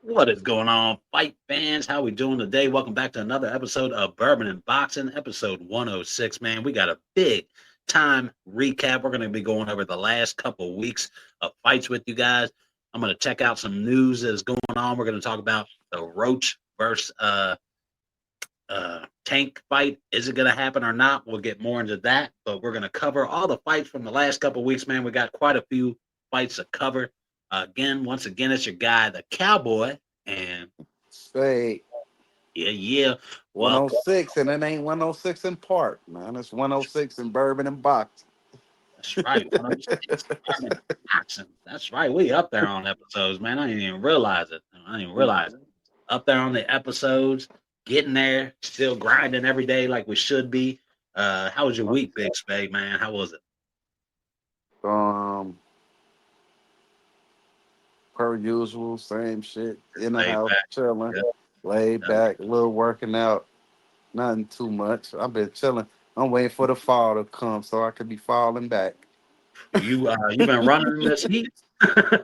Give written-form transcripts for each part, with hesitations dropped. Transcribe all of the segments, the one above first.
What is going on, fight fans? How we doing today? Welcome back to another episode of Bourbon and Boxing, episode 106. Man, we got a big time recap. We're going to be going over the last couple weeks of fights with you guys. I'm going to check out some news that is going on. We're going to talk about the Roach versus Tank fight. Is it going to happen or not? We'll get more into that, but we're going to cover all the fights from the last couple weeks. Man, we got quite a few fights to cover. Once again, it's your guy, the Cowboy, and Spade. yeah. Well, 106, and it ain't 106 in Park, man. It's 106 in Bourbon and Boxing. that's right. 106 boxing. That's right. We up there on episodes, man. I didn't even realize it. Up there on the episodes, getting there, still grinding every day like we should be. How was your week, Big Spade, man? How was it? Um, Per usual, same shit. In the Laid house, back. chilling, Yeah. laid back, a little working out. Nothing too much. I've been chilling. I'm waiting for the fall to come so I could be falling back. You been running in this heat?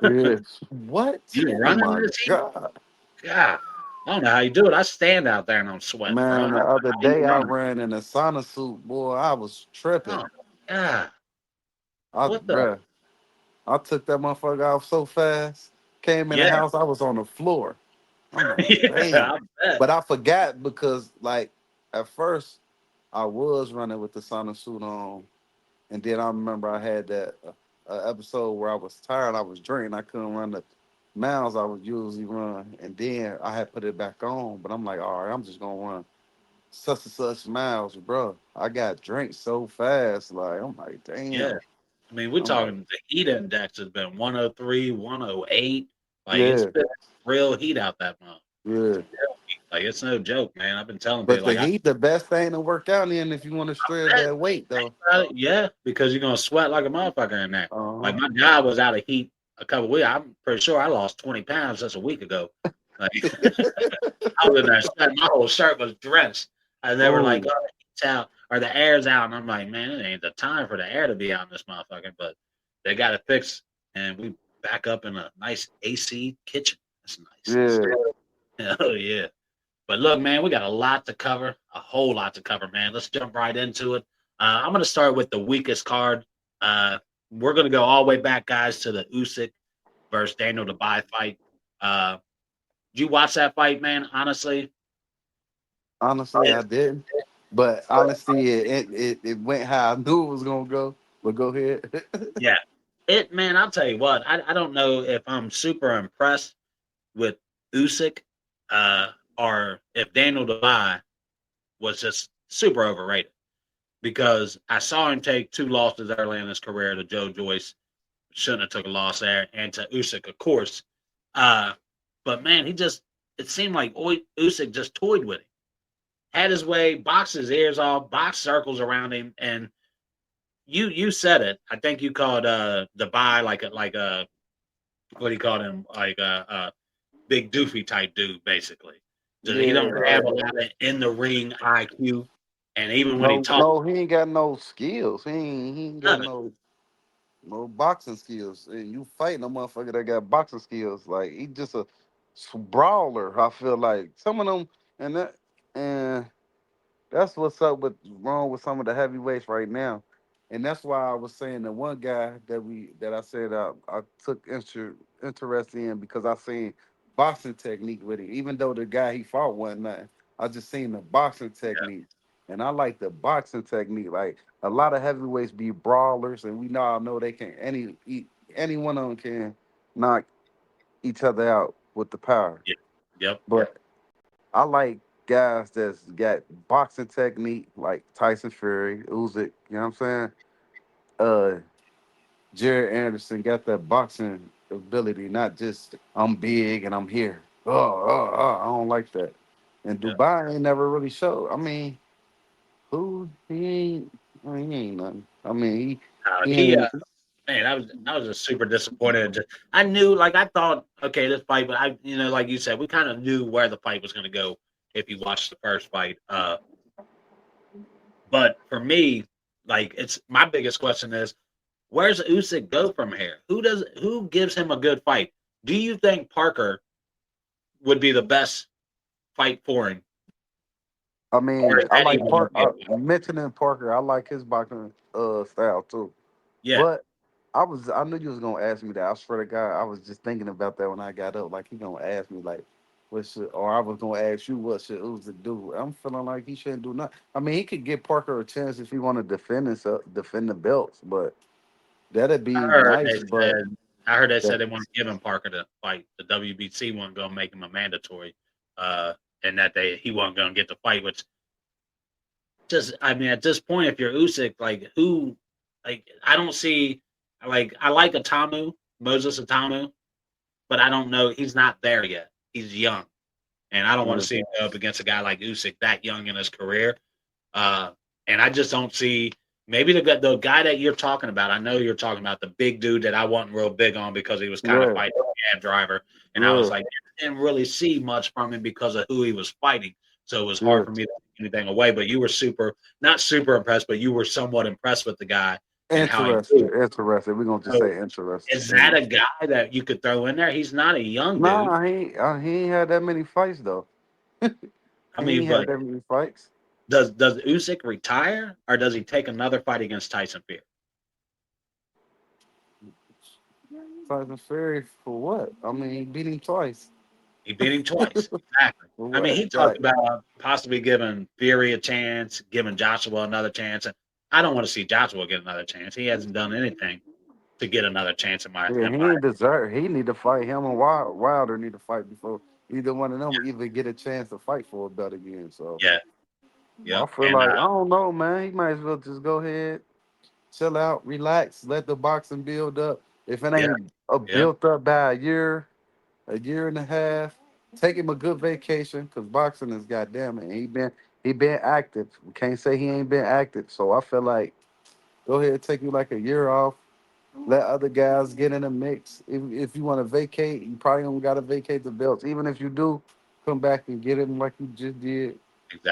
Yes. What? You been Oh running in my this heat? God. God, I don't know how you do it. I stand out there and I'm sweating, bro. Man, the How other you day I running? ran in a sauna suit, boy. I was tripping. Oh, God. What the? Bruh, I took that motherfucker off so fast. Came in the Yeah. house, I was on the floor. I'm like, Yeah, damn. I bet. But I forgot because, like, at first I was running with the sauna suit on, and then I remember I had that episode where I was tired. I was drinking. I couldn't run the miles I would usually run, and then I had put it back on. But I'm like, all right, I'm just gonna run such and such miles, bro. I got drinks so fast, like I'm like, Yeah. damn. I mean, we're I'm like, talking the heat index has been 103, 108. Like, it's yeah, been real heat out that month. yeah. Like, it's no joke, man. I've been telling But people, the like, heat, the best thing to work out in if you want to shred bet, that weight, though. yeah, because you're going to sweat like a motherfucker in there. Like, Uh-huh. my guy was out of heat a couple weeks. I'm pretty sure I lost 20 pounds just a week ago. Like, I was in there sweating. My whole shirt was drenched. And they were like, Oh, oh, the heat's out or the air's out. And I'm like, man, it ain't the time for the air to be out in this motherfucker. But they got it fixed. And we back up in a nice AC kitchen. That's nice. yeah. Hell yeah. But look, man, we got a lot to cover, a whole lot to cover, man. Let's jump right into it. I'm going to start with the weakest card. We're going to go all the way back, guys, to the Usyk versus Daniel Dubai fight. Did you watch that fight, man? Honestly, Honestly, I didn't. But honestly, it went how I knew it was gonna go. But go ahead. yeah. Man, I'll tell you what, I don't know if I'm super impressed with Usyk or if Daniel Dubai was just super overrated because I saw him take two losses early in his career to Joe Joyce. Shouldn't have took a loss there, and to Usyk, of course. Uh, but man, it seemed like Usyk just toyed with him, had his way, boxed his ears off, boxed circles around him, and you said it. I think you called Dubai like a what do you call him, like a big doofy type dude, basically. He Yeah, don't have a lot of in the ring IQ, and even when he no, talks, no, he ain't got no skills. He ain't got none. no boxing skills. And you fighting a motherfucker that got boxing skills. Like he just a brawler. I feel like some of them, and that's what's up with wrong with some of the heavyweights right now. And that's why I was saying the one guy that I said I took interest in because I seen boxing technique with him. Even though the guy he fought wasn't nothing, I just seen the boxing technique. And I like the boxing technique. Like a lot of heavyweights be brawlers, and we all know they can any one of them can knock each other out with the power. Yeah, yep, But I like guys that's got boxing technique, like Tyson Fury, Usyk. You know what I'm saying? Uh, Jared Anderson got that boxing ability, not just I'm big and I'm here. I don't like that. And yeah. Dubai ain't never really showed. I mean, he ain't. I mean, he ain't nothing. I mean, he He ain't. man, I was just super disappointed. I knew, like, I thought, okay, this fight, but like you said, we kind of knew where the fight was going to go if you watched the first fight. But for me, like, it's my biggest question is, where's Usyk go from here? Who gives him a good fight? Do you think Parker would be the best fight for him, I or mean, is I that like even gonna be a fight? mentioning Parker. I like his boxing style too. Yeah, But I knew you was gonna ask me that. I swear to God, I was just thinking about that when I got up. Like he gonna ask me like, what should, or I was gonna ask you what should Uzi do. I'm feeling like he shouldn't do nothing. I mean, he could give Parker a chance if he want to defend himself, defend the belts, but that'd I be heard nice. they But said. I heard they that, said they want to give him Parker to fight. The WBC wasn't gonna make him a mandatory, uh, and that he wasn't gonna get the fight. Which just, I mean, at this point, if you're Usyk, like who, like I don't see, like I like Atamu, Moses Atamu, but I don't know. He's not there yet. He's young, and I don't want yeah, to see him go up against a guy like Usyk that young in his career. Uh, and I just don't see maybe the guy that you're talking about. I know you're talking about the big dude that I wasn't real big on because he was kind of yeah, fighting a cab driver, and I was yeah, like, I didn't really see much from him because of who he was fighting. So it was hard yeah. for me to take anything away. But you were not super impressed, but you were somewhat impressed with the guy and how he Interesting, moved. interesting. We're gonna just So say interesting. is that a guy that you could throw in there? He's not a young dude. Nah, he ain't had that many fights though. I He mean, ain't had but that many fights. does Usyk retire or does he take another fight against Tyson Fury? Tyson Fury for what? I mean, he beat him twice. He beat him twice. Exactly. For I mean, what? he talked Like, about possibly giving Fury a chance, giving Joshua another chance. And I don't want to see Joshua get another chance. He hasn't done anything to get another chance in my yeah, in he my ain't deserve. He need to fight him and Wilder need to fight before either one of them even get a chance to fight for a belt again. So yeah, yeah. I feel And like I don't know, man. He might as well just go ahead, chill out, relax, let the boxing build up. If it yeah, ain't yeah, built up by a year and a half, take him a good vacation because boxing is goddamn it. He been active. We can't say he ain't been active. So I feel like go ahead, take you like a year off. Let other guys get in the mix. If you want to vacate, you probably don't got to vacate the belts. Even if you do, come back and get them like you just did.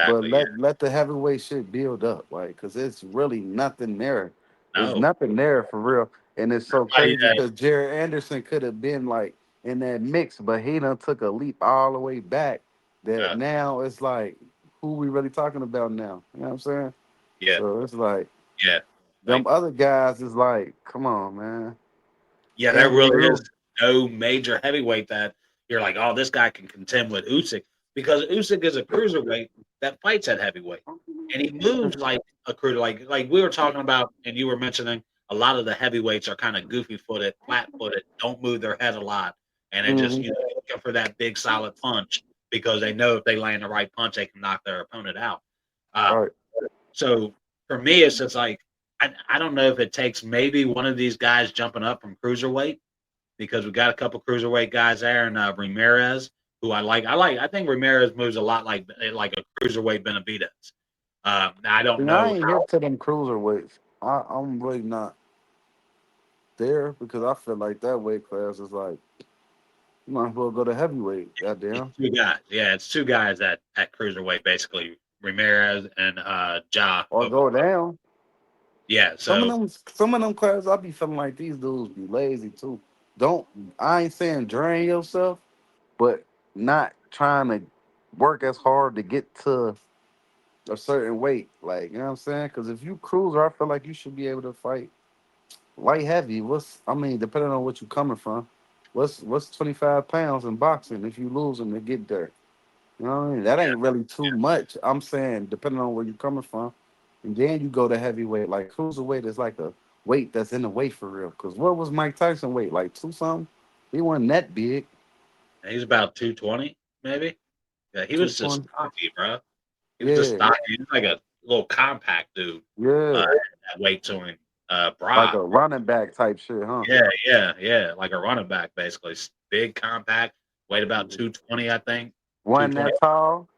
But exactly. Yeah. let the heavyweight shit build up, like, cause it's really nothing there. It's No, nothing there for real, and it's so nobody crazy because Jared Anderson could have been like in that mix, but he done took a leap all the way back. That now it's like, who we really talking about now? You know what I'm saying? yeah, So it's like yeah. them Like, other guys is like, come on, man. yeah, there Anthony really Lou, is no major heavyweight that you're like, oh, this guy can contend with Usyk because Usyk is a cruiserweight that fights at heavyweight, and he moves like a cruiser. Like we were talking about, and you were mentioning, a lot of the heavyweights are kind of goofy footed, flat footed, don't move their head a lot, and they just hmm looking for that big solid punch because they know if they land the right punch, they can knock their opponent out. Uh, right? so for me, it's just like I don't know if it takes maybe one of these guys jumping up from cruiserweight because we got a couple cruiserweight guys there, and Ramirez, who I like. I think Ramirez moves a lot like a cruiserweight Benavidez. Now I don't And I know ain't how. hip to them cruiserweights. I'm really not there because I feel like that weight class is like you might as well go to heavyweight. It's Goddamn, two guys. Yeah, it's two guys at cruiserweight basically. Ramirez and Ja. or go down. Yeah, so Some of them classes, I be feeling like these dudes be lazy too. Don't I ain't saying drain yourself, but not trying to work as hard to get to a certain weight. Like you know what I'm saying? Because if you cruiser, I feel like you should be able to fight light heavy. I mean, depending on what you coming from, what's 25 pounds in boxing if you lose them to get there? You know what I mean? That yeah, ain't really too much. I'm saying, depending on where you're coming from. And then you go to heavyweight. Like cruiserweight is like a weight that's in the weight for real. Because what was Mike Tyson weight? Like two something? He wasn't that big. he's about 220 maybe. Yeah, he was just 220. stocky, bro. He was just Yeah, stocky. He was like a little compact dude. yeah. That weight to him. Like a Brock. running back type shit, huh? Yeah, yeah, yeah. Like a running back, basically. Big, compact, weighed about Mhm. 220, I think. Wasn't 220. that tall.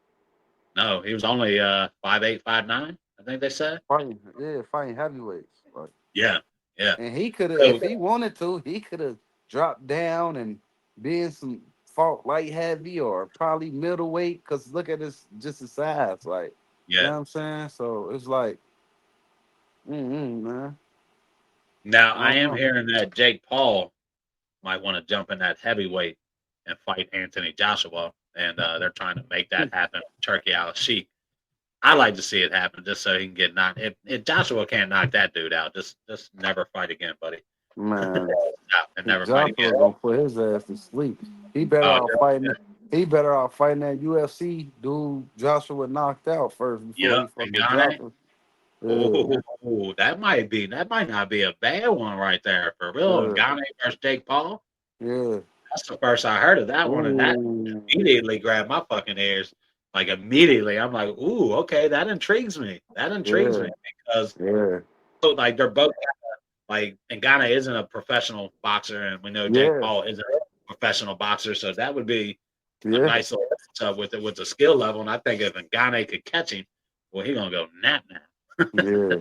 No, he was only 5'8", 5'9", I think they said. Fighting heavyweights. Like, Yeah, yeah. and he could have, So, if he wanted to, he could have dropped down and been some fought light heavy or probably middleweight. Cause look at his just his size, like you yeah. know what I'm saying. So it's like, man, Now, I I don't am know. hearing that Jake Paul might want to jump in that heavyweight and fight Anthony Joshua. and they're trying to make that happen. Turkey Al Sheik. I like to see it happen just so he can get knocked. If Joshua can't knock that dude out, just never fight again, buddy. Man, Stop and never fight again. Joshua gonna put his ass to sleep. He better Oh, off fighting. He better off fighting that UFC dude Joshua knocked out first before yeah, he fuck and with Ghana. Joshua. Yeah, Oh, that might not be a bad one right there for real. yeah, Ghana versus Jake Paul. yeah. That's the first I heard of that one, and that Ooh, immediately grabbed my fucking ears. Like immediately, I'm like, "Ooh, okay, that intrigues me. That intrigues yeah, me because yeah, like they're both like, and Ghana isn't a professional boxer, and we know Jake yeah, Paul isn't a professional boxer, so that would be a yeah, nice little matchup with the skill level. And I think if Ghana could catch him, well, he gonna go nap now. yeah.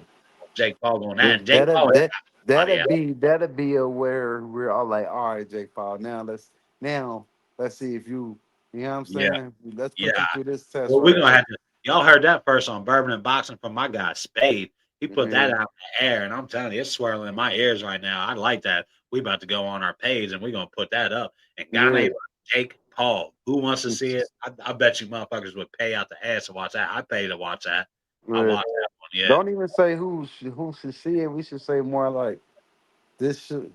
Jake Paul going that, Yeah, and Jake Paul is body out. that'd be a where we're all like, all right, Jake Paul. Now let's see if you know what I'm Yeah, saying. Let's put yeah. you through this test Well, we're right gonna here. have to. Y'all heard that first on Bourbon and Boxing from my guy Spade. He put that Yeah, out in the air, and I'm telling you, it's swirling in my ears right now. I like that. We about to go on our page, and we're gonna put that up. And yeah. Ghana, Jake Paul. Who wants to see it? I bet you motherfuckers would pay out the ass to watch that. I pay to watch that. I Yeah. watch that one. Yeah, Don't even say who should see it. We should say more like this should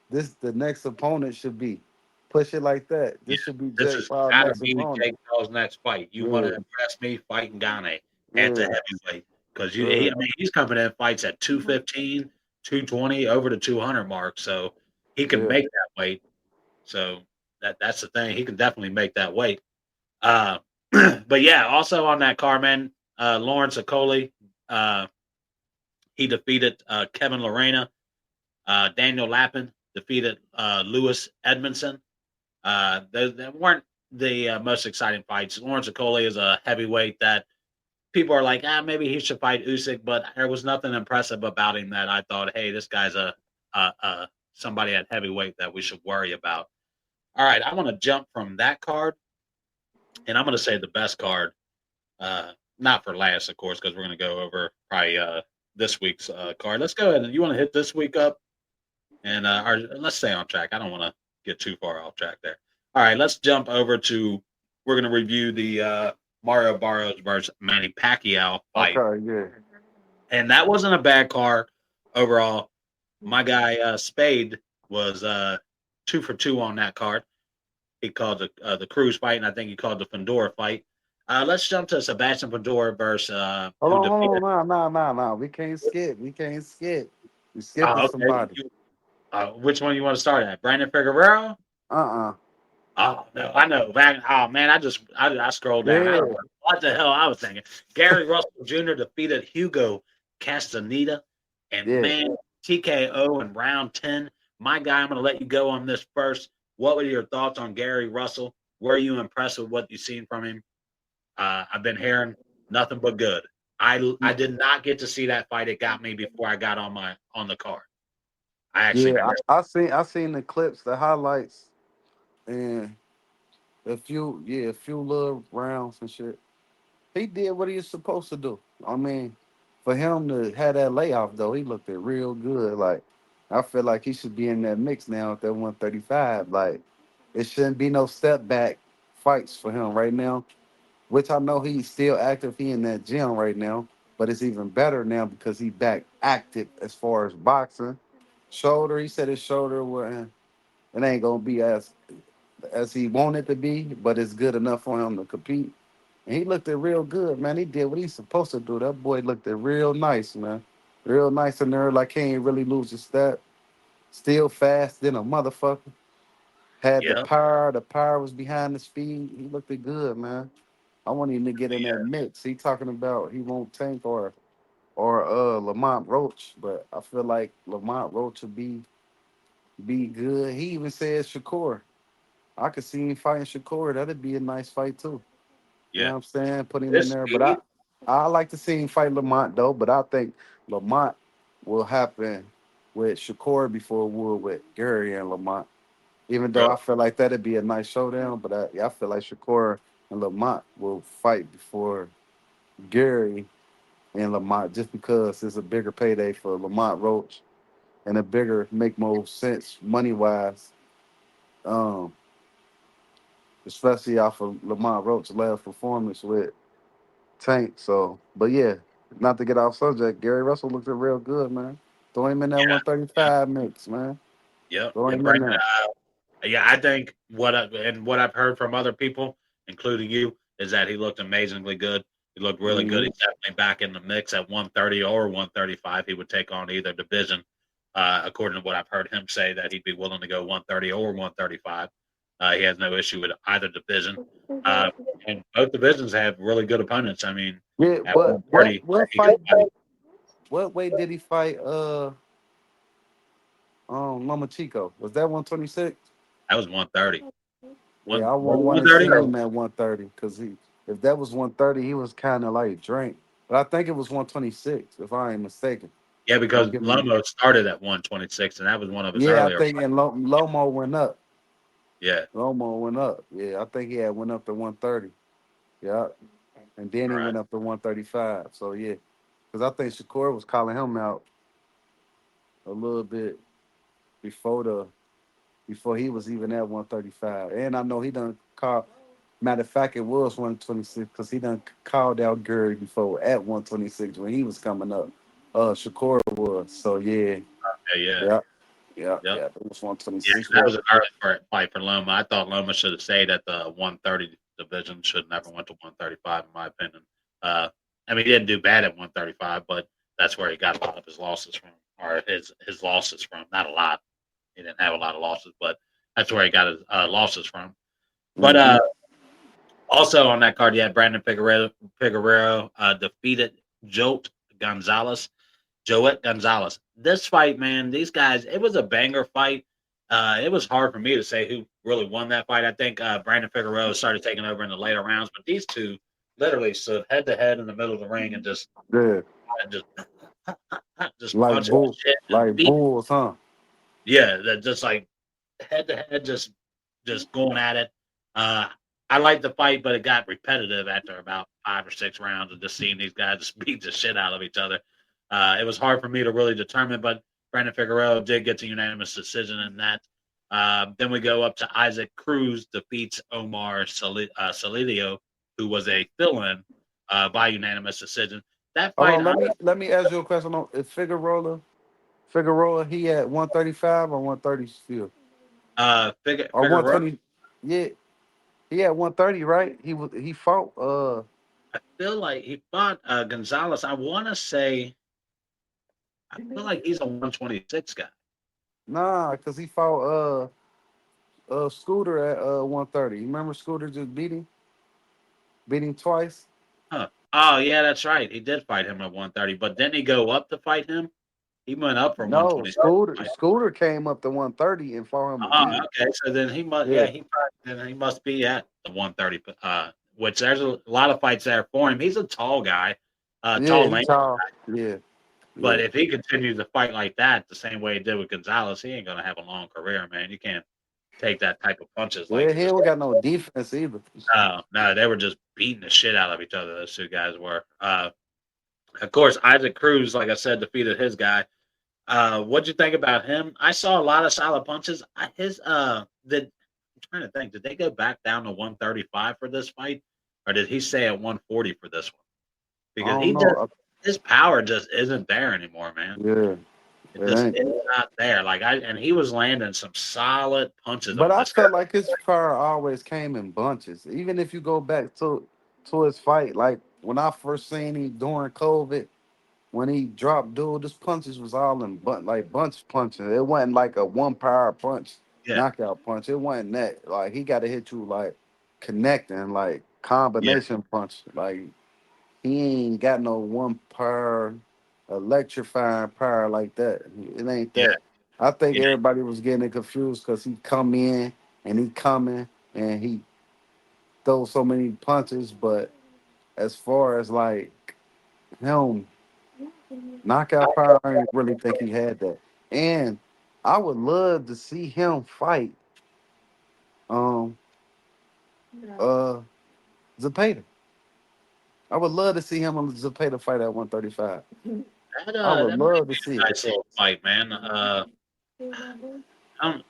this the next opponent should be. Push it like that. yeah. This should be This Jake has Paul got to next be opponent. Jake Paul's next fight. You want to Yeah, impress me? Fighting Ghana at the yeah, heavyweight because yeah, I mean, he's coming in fights at 215, 220, over the 200 mark, so he can yeah. make that weight. So that's the thing. He can definitely make that weight. Uh, but yeah, also on that card, man, Lawrence Okoli, uh, he defeated Kevin Lorena. Daniel Lappin defeated Lewis Edmondson. They weren't the most exciting fights. Lawrence Okoli is a heavyweight that people are like, maybe he should fight Usyk, but there was nothing impressive about him that I thought, hey, this guy's a somebody at heavyweight that we should worry about. All right, I want to jump from that card, and I'm going to say the best card, uh, not for last, of course, because we're going to go over probably this week's card. Let's go ahead. You want to hit this week up, and or let's stay on track. I don't want to get too far off track there. All right, let's jump over to. We're going to review the Mario Barrios versus Manny Pacquiao fight, Okay, yeah. and that wasn't a bad card overall. My guy Spade was 2 for 2 on that card. He called the Cruz fight, and I think he called the Fedor fight. Let's jump to Sebastian Fedor versus who Hold defeated. on, no. We can't skip. We can't skip. We skipping Okay, somebody. which one you want to start at? Brandon Figueroa. Uh-uh. Oh no, I know. Man, oh man, I scrolled down. I don't Yeah, know what the hell I was thinking. Gary Russell Jr. defeated Hugo Castaneda, and yeah. man, TKO in round 10. My guy, I'm going to let you go on this first. What were your thoughts on Gary Russell? Were you impressed with what you've seen from him? I've been hearing nothing but good. I did not get to see that fight. It got me before I got on the card. I actually Yeah, missed. I seen the clips, the highlights, and a few little rounds and shit. He did what he was supposed to do. I mean, for him to have that layoff though, he looked it real good. Like I feel like he should be in that mix now at that 135. Like it shouldn't be no step back fights for him right now. Which I know he's still active. He in that gym right now, but it's even better now because he back active as far as boxing. Shoulder, he said his shoulder wasn't. It ain't gonna be as he wanted to be, but it's good enough for him to compete. And he looked at real good, man. He did what he's supposed to do. That boy looked at real nice, man. Real nice in there, like he ain't really lose his step. Still fast than a motherfucker. Had the Yeah, power. The power was behind the speed. He looked it good, man. I want him to get in that yeah, mix. He talking about he won't tank or Lamont Roach, but I feel like Lamont Roach will be good. He even said Shakur. I could see him fighting Shakur. That'd be a nice fight too. You know yeah. what I'm saying? Put him in This there. But speed. I like to see him fight Lamont though. But I think Lamont will happen with Shakur before it would with Gary and Lamont. Even though Really? I feel like that'd be a nice showdown, but I feel like Shakur and Lamont will fight before Gary and Lamont just because it's a bigger payday for Lamont Roach and a bigger make more sense money wise. Um, especially off of Lamont Roach's last performance with Tank. So, but yeah, not to get off subject, Gary Russell looked real good, man. Throw him in that Yeah, yeah, 135 mix, man. yep. Throw And him in Brandon, there. yeah, I think what I've heard from other people, including you, is that he looked amazingly good. He looked really good. Hmm. He's definitely back in the mix at 130 or 135. He would take on either division. According to what I've heard him say, that he'd be willing to go 130 or 135. He has no issue with either division. Uh, and both divisions have really good opponents. I mean, Yeah, at but 140, he could fight. what weight did he fight Mama Chico? Was that 126? That was 130. Yeah, One I was won't it want to see 130 or him at 130 because he if that was 130, he was kind of like Drink. But I think it was 126, if I ain't mistaken. yeah, because Don't give me. Lomo started at 126, and that was one of his Yeah, I earlier think fights. and Lomo went up. Yeah, Lomo went up. Yeah, I think he had went up to 130. Yeah, and then he right. went up to 135. So yeah, because I think Shakur was calling him out a little bit before the before he was even at 135. And I know he done call. Matter of fact, it was 126 because he done called out Gary before at 126 when he was coming up. Shakur was. So yeah, Yeah, yeah, yeah, yeah, yep. yeah. It was Yeah, 126. that Well, was an early fight for Loma. I thought Loma should have stayed at the 130 division. Should never went to 135, in my opinion. Uh, I mean, he didn't do bad at 135, but that's where he got a lot of his losses from, or his losses from. Not a lot. He didn't have a lot of losses, but that's where he got his losses from. But hmm. also on that card, you had Brandon Figueroa defeated Jolt Gonzalez. Joet Gonzalez. This fight, man, these guys, it was a banger fight. It was hard for me to say who really won that fight. I think Brandon Figueroa started taking over in the later rounds, but these two literally stood head to head in the middle of the ring and Yeah, just just like punching the bull, shit and like beat. bulls, huh? Yeah, that just like head to head, just going at it. Uh, I liked the fight, but it got repetitive after about 5 or 6 rounds of just seeing these guys just beat the shit out of each other. It was hard for me to really determine, but Brandon Figueroa did get a unanimous decision in that. Then we go up to Isaac Cruz defeats Omar Salidio, who was a fill-in by unanimous decision. That Hold fight, on, let me ask you a question. On is Figueroa, he at 135 or 130 still or Figueroa, 120? Yeah, he at 130, right? He fought. I feel like he fought Gonzalez. I feel like he's a 126 guy. Nah, because he fought Scooter at 130. You remember Scooter just beat him twice? Huh. Oh yeah, that's right. He did fight him at 130, but didn't he go up to fight him? He went up from No, 127 to fight. Scooter came up to 130 and fought him Oh, again. okay. So then he must, yeah, Yeah, then he must be at the 130. Which there's a lot of fights there for him. He's a tall guy, yeah, tall he lane. tall. Yeah, But yeah, if he continues to fight like that, the same way he did with Gonzalez, he ain't gonna have a long career, man. You can't take that type of punches like yeah. he He was. don't got no defense either. No, no, they were just beating the shit out of each other. Those two guys were. Of course, Isaac Cruz, like I said, defeated his guy. What'd you think about him? I saw a lot of solid punches. I'm trying to think. Did they go back down to 135 for this fight, or did he stay at 140 for this one? I Because don't know. his power just isn't there anymore, man. Yeah, It it just ain't. is not there. And he was landing some solid punches But on I this guy. felt like his power always came in bunches. Even if you go back to his fight, like when I first seen him during COVID, when he dropped dude, his punches was all in like bunch punches. It wasn't like a one power punch, Yeah, knockout punch. It wasn't that. Like he got to hit you like connecting, like yeah, combination punch. Like he ain't got no one power, electrifying power like that. It ain't yeah, that. I think yeah, everybody was getting confused because he come in and he coming and he throws so many punches, but as far as like him knockout power, I didn't really think he had that. And I would love to see him fight um uh Zapata. I would love to see him and Zapata fight at 135. I would that might love to be see a it. nice little fight, man. I don't.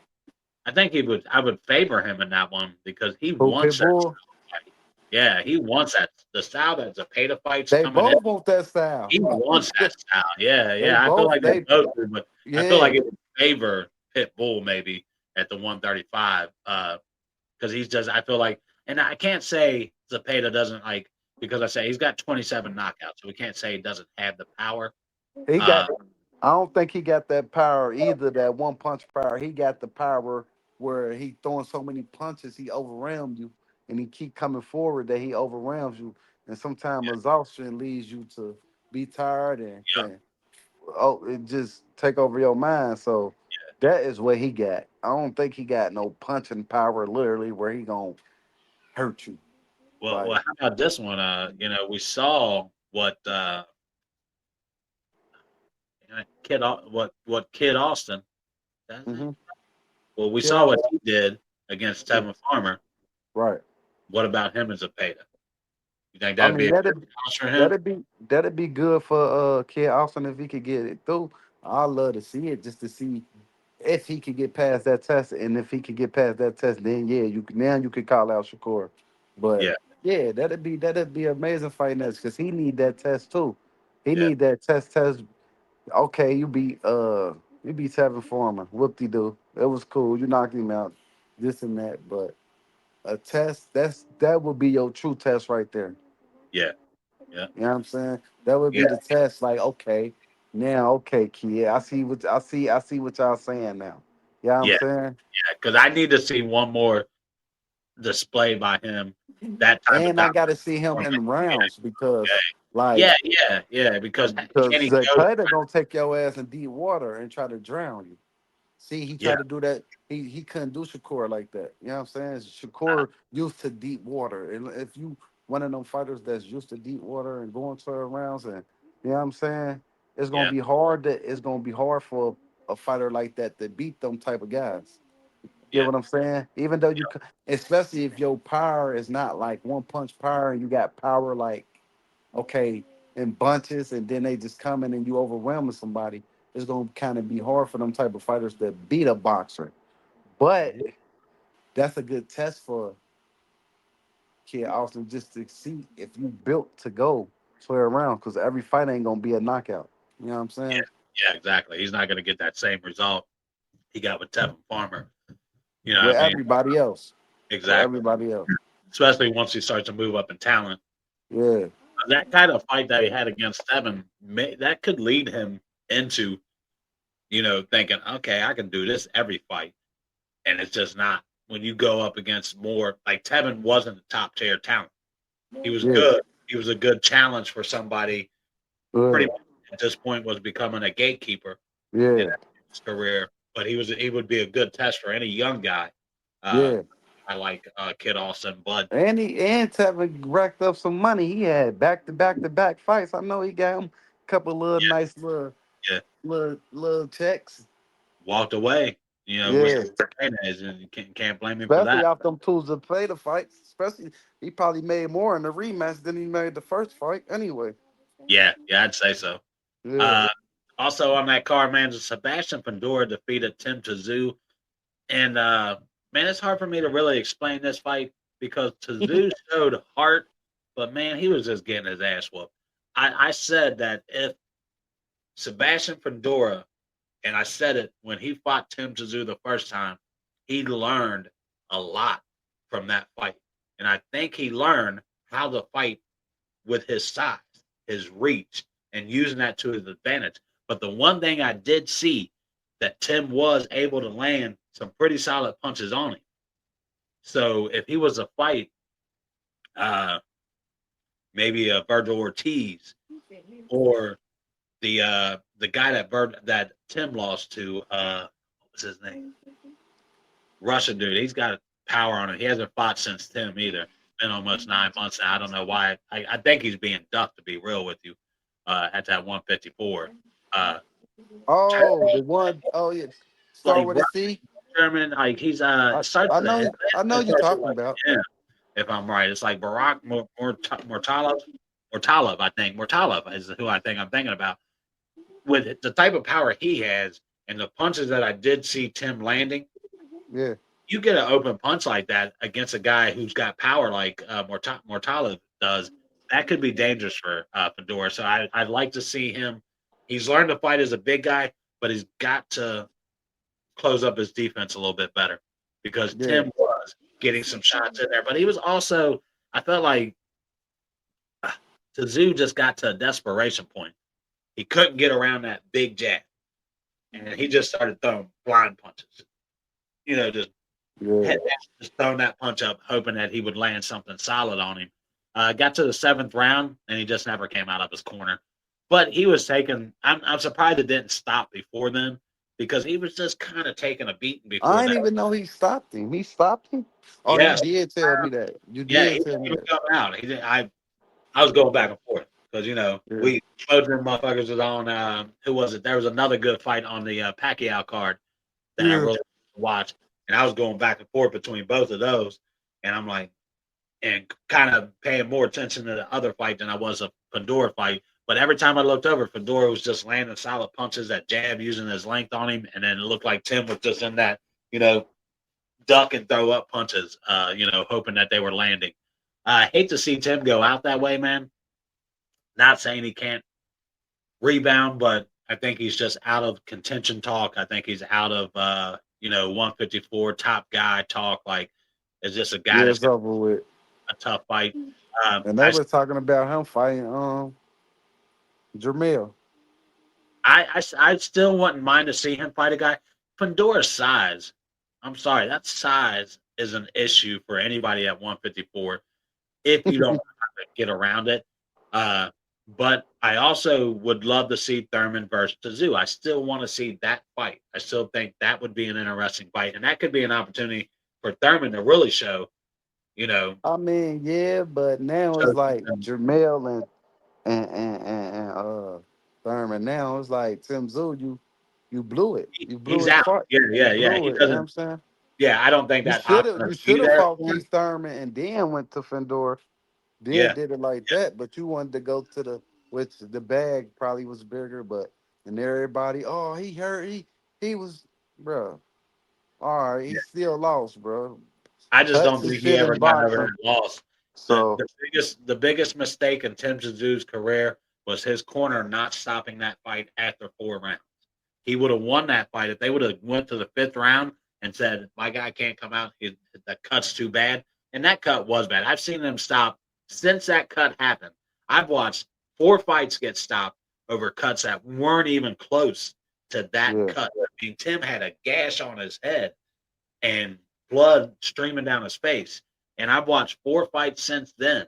I think he would. I would favor him in that one because he Who wants that Pitbull? fight. Yeah, he wants that the style that Zapata fights They coming in. both want that style. He wants that style. Yeah, They yeah. I feel both like they they both do, but I feel yeah. like it would favor Pitbull maybe at the 135. Because he's just. I feel like, and I can't say Zapata doesn't like because I say he's got 27 knockouts, so we can't say he doesn't have the power. He Uh, got I don't think he got that power either, that one punch power. He got the power where he throwing so many punches he overwhelmed you and he keep coming forward that he overwhelms you. And sometimes exhaustion leads you to be tired and yeah, can it just take over your mind. So that is what he got. I don't think he got no punching power literally where he gonna hurt you. well, Like how about this one? We saw what Kid Austin. That's his name? hmm Well, we get saw out. what he did against Yeah, Tevin Farmer. right. What about him as a Peta? You think I that'd be mean a good challenge for him? that'd be good for Kid Austin if he could get it through. I love to see it just to see if he could get past that test, and if he could get past that test, then yeah, you could call out Shakur. But Yeah, yeah, that'd be amazing fight next because he need that test too. He yeah, need that test. Okay, you beat Tevin Foreman. Whoop de doo. It was cool. You knocked him out. This and that, but a test that would be your true test right there. yeah, yeah, You know what I'm saying? That would yeah, be the test. Like, okay, now, okay, kid, I see what y'all saying now. You know what I'm yeah. saying? Because I need to see one more display by him. That type of And I got to see him dominance. in rounds because, like, Yeah, yeah, yeah. Because can because he Zay go? Plater gonna take your ass in deep water and try to drown you. See, he Yeah, tried to do that. He couldn't do Shakur like that. You know what I'm saying? Shakur used to deep water. And if you one of them fighters that's used to deep water and going to rounds and you know what I'm saying, yeah, it's gonna be hard for a fighter like that to beat them type of guys. Get yeah, what I'm saying? Even though especially if your power is not like one punch power and you got power like okay, in bunches, and then they just come in and you overwhelming somebody, it's gonna kind of be hard for them type of fighters to beat a boxer. But that's a good test for Kid Austin just to see if you built to go 12 rounds, because every fight ain't gonna be a knockout. You know what I'm yeah, saying? yeah. Exactly. He's not going to get that same result he got with Tevin Farmer. With I mean, everybody else. With exactly. everybody else. Especially once he starts to move up in talent. Yeah. That kind of fight that he had against Tevin, that could lead him into, thinking, okay, I can do this every fight. And it's just not. When you go up against more, like Tevin wasn't a top tier talent. He was Yeah. good. He was a good challenge for somebody pretty Yeah. much at this point was becoming a gatekeeper in Yeah. his career. But he would be a good test for any young guy. Uh, Yeah. I like Kid Austin, but And Tevin racked up some money. He had back to back fights. I know he got him a couple little yeah, nice little yeah, little checks. walked away. With Yeah. Martinez, and you can't blame him for Especially that. off them tools to play the fights. Especially he probably made more in the rematch than he made the first fight anyway. Yeah, yeah, I'd say so. Yeah. Uh, Also on that card, man, Sebastian Fundora defeated Tim Tszyu. And man, it's hard for me to really explain this fight because Tszyu showed heart, but man, he was just getting his ass whooped. I said that if Sebastian Fundora, and I said it when he fought Tim Tszyu the first time, he learned a lot from that fight. And I think he learned how to fight with his size, his reach, and using that to his advantage. But the one thing I did see that Tim was able to land some pretty solid punches on him. So if he was a fight, uh, maybe a Virgil Ortiz or the guy that Tim lost to, what was his name? Russian dude. He's got power on him. He hasn't fought since Tim either. Been almost 9 months now. I don't know why. I think he's being ducked, to be real with you, at that 154. Uh, Oh, the one oh yeah. Start like with a C. German, like he's I, starts I with a know I know you starts with talking like about. yeah, if I'm right. It's like Barack Mortalov, I think. Mortalov is who I think I'm thinking about. With the type of power he has and the punches that I did see Tim landing, Yeah, You get an open punch like that against a guy who's got power like Mortalov does, that could be dangerous for Fedor. So I'd like to see him. He's learned to fight as a big guy, but he's got to close up his defense a little bit better because yeah. Tim was getting some shots in there, but he was also. I felt like Tszyu just got to a desperation point. He couldn't get around that big jab, and he just started throwing blind punches. Just Yeah. head down, just throwing that punch up, hoping that he would land something solid on him. Got to the seventh round, and he just never came out of his corner. But he was taking. I'm surprised it didn't stop before then because he was just kind of taking a beating before I didn't that. even know he stopped him. He stopped him. Oh, you Yes, did tell me that. You yeah, he did tell didn't me even that. come out. He did. I was going back and forth because Yeah. we both of them motherfuckers was on. Who was it? There was another good fight on the Pacquiao card that I Yeah. really watched, and I was going back and forth between both of those, and I'm like, and kind of paying more attention to the other fight than I was a Fedor fight. But every time I looked over, Fedor was just landing solid punches, that jab using his length on him, and then it looked like Tim was just in that, duck and throw up punches, hoping that they were landing. I hate to see Tim go out that way, man. Not saying he can't rebound, but I think he's just out of contention talk. I think he's out of 154 top guy talk. Like, is this a guy Yeah, that's it's got over with. a tough fight? And they I, was talking about him fighting Jermel. I still wouldn't mind to see him fight a guy. Pandora's size. I'm sorry, that size is an issue for anybody at 154 if you don't know how to get around it. Uh, but I also would love to see Thurman versus Tszyu. I still want to see that fight. I still think that would be an interesting fight, and that could be an opportunity for Thurman to really show, you know, I mean, yeah, but now it's show like something. Jermel and Thurman. Now it's like Tim Zoo, you blew it. You blew He's his out. fight. Yeah, You yeah, yeah. blew He it. You know what doesn't. I'm saying? Yeah, I don't think You that should option have will you be should have there fought for him. Keith Thurman and then went to Fedor. Then Yeah, did it like yeah, that, but you wanted to go to which the bag probably was bigger, but and everybody, oh, he hurt, he was, bro. All right, he yeah. still lost, bro. I just Cuts don't and think he shit ever in got over boxing. that loss. The So the biggest mistake in Tim Tszyu's career was his corner not stopping that fight after 4 rounds. He would have won that fight if they would have went to the fifth round and said, "My guy can't come out. The cut's too bad." And that cut was bad. I've seen them stop since that cut happened. I've watched 4 fights get stopped over cuts that weren't even close to that yeah, cut. I mean, Tim had a gash on his head and blood streaming down his face. And I've watched 4 fights since then,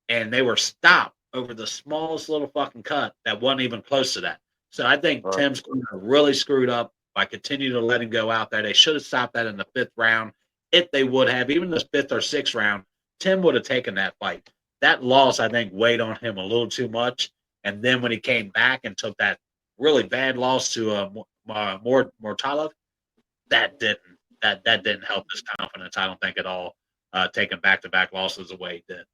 and they were stopped over the smallest little fucking cut that wasn't even close to that. So I think right. Tim's corner really screwed up by continuing to let him go out there. They should have stopped that in the fifth round. If they would have, even the fifth or sixth round, Tim would have taken that fight. That loss, I think, weighed on him a little too much. And then when he came back and took that really bad loss to Mortalov, that didn't that didn't help his confidence. I don't think at all. Taking back to back losses the way he did.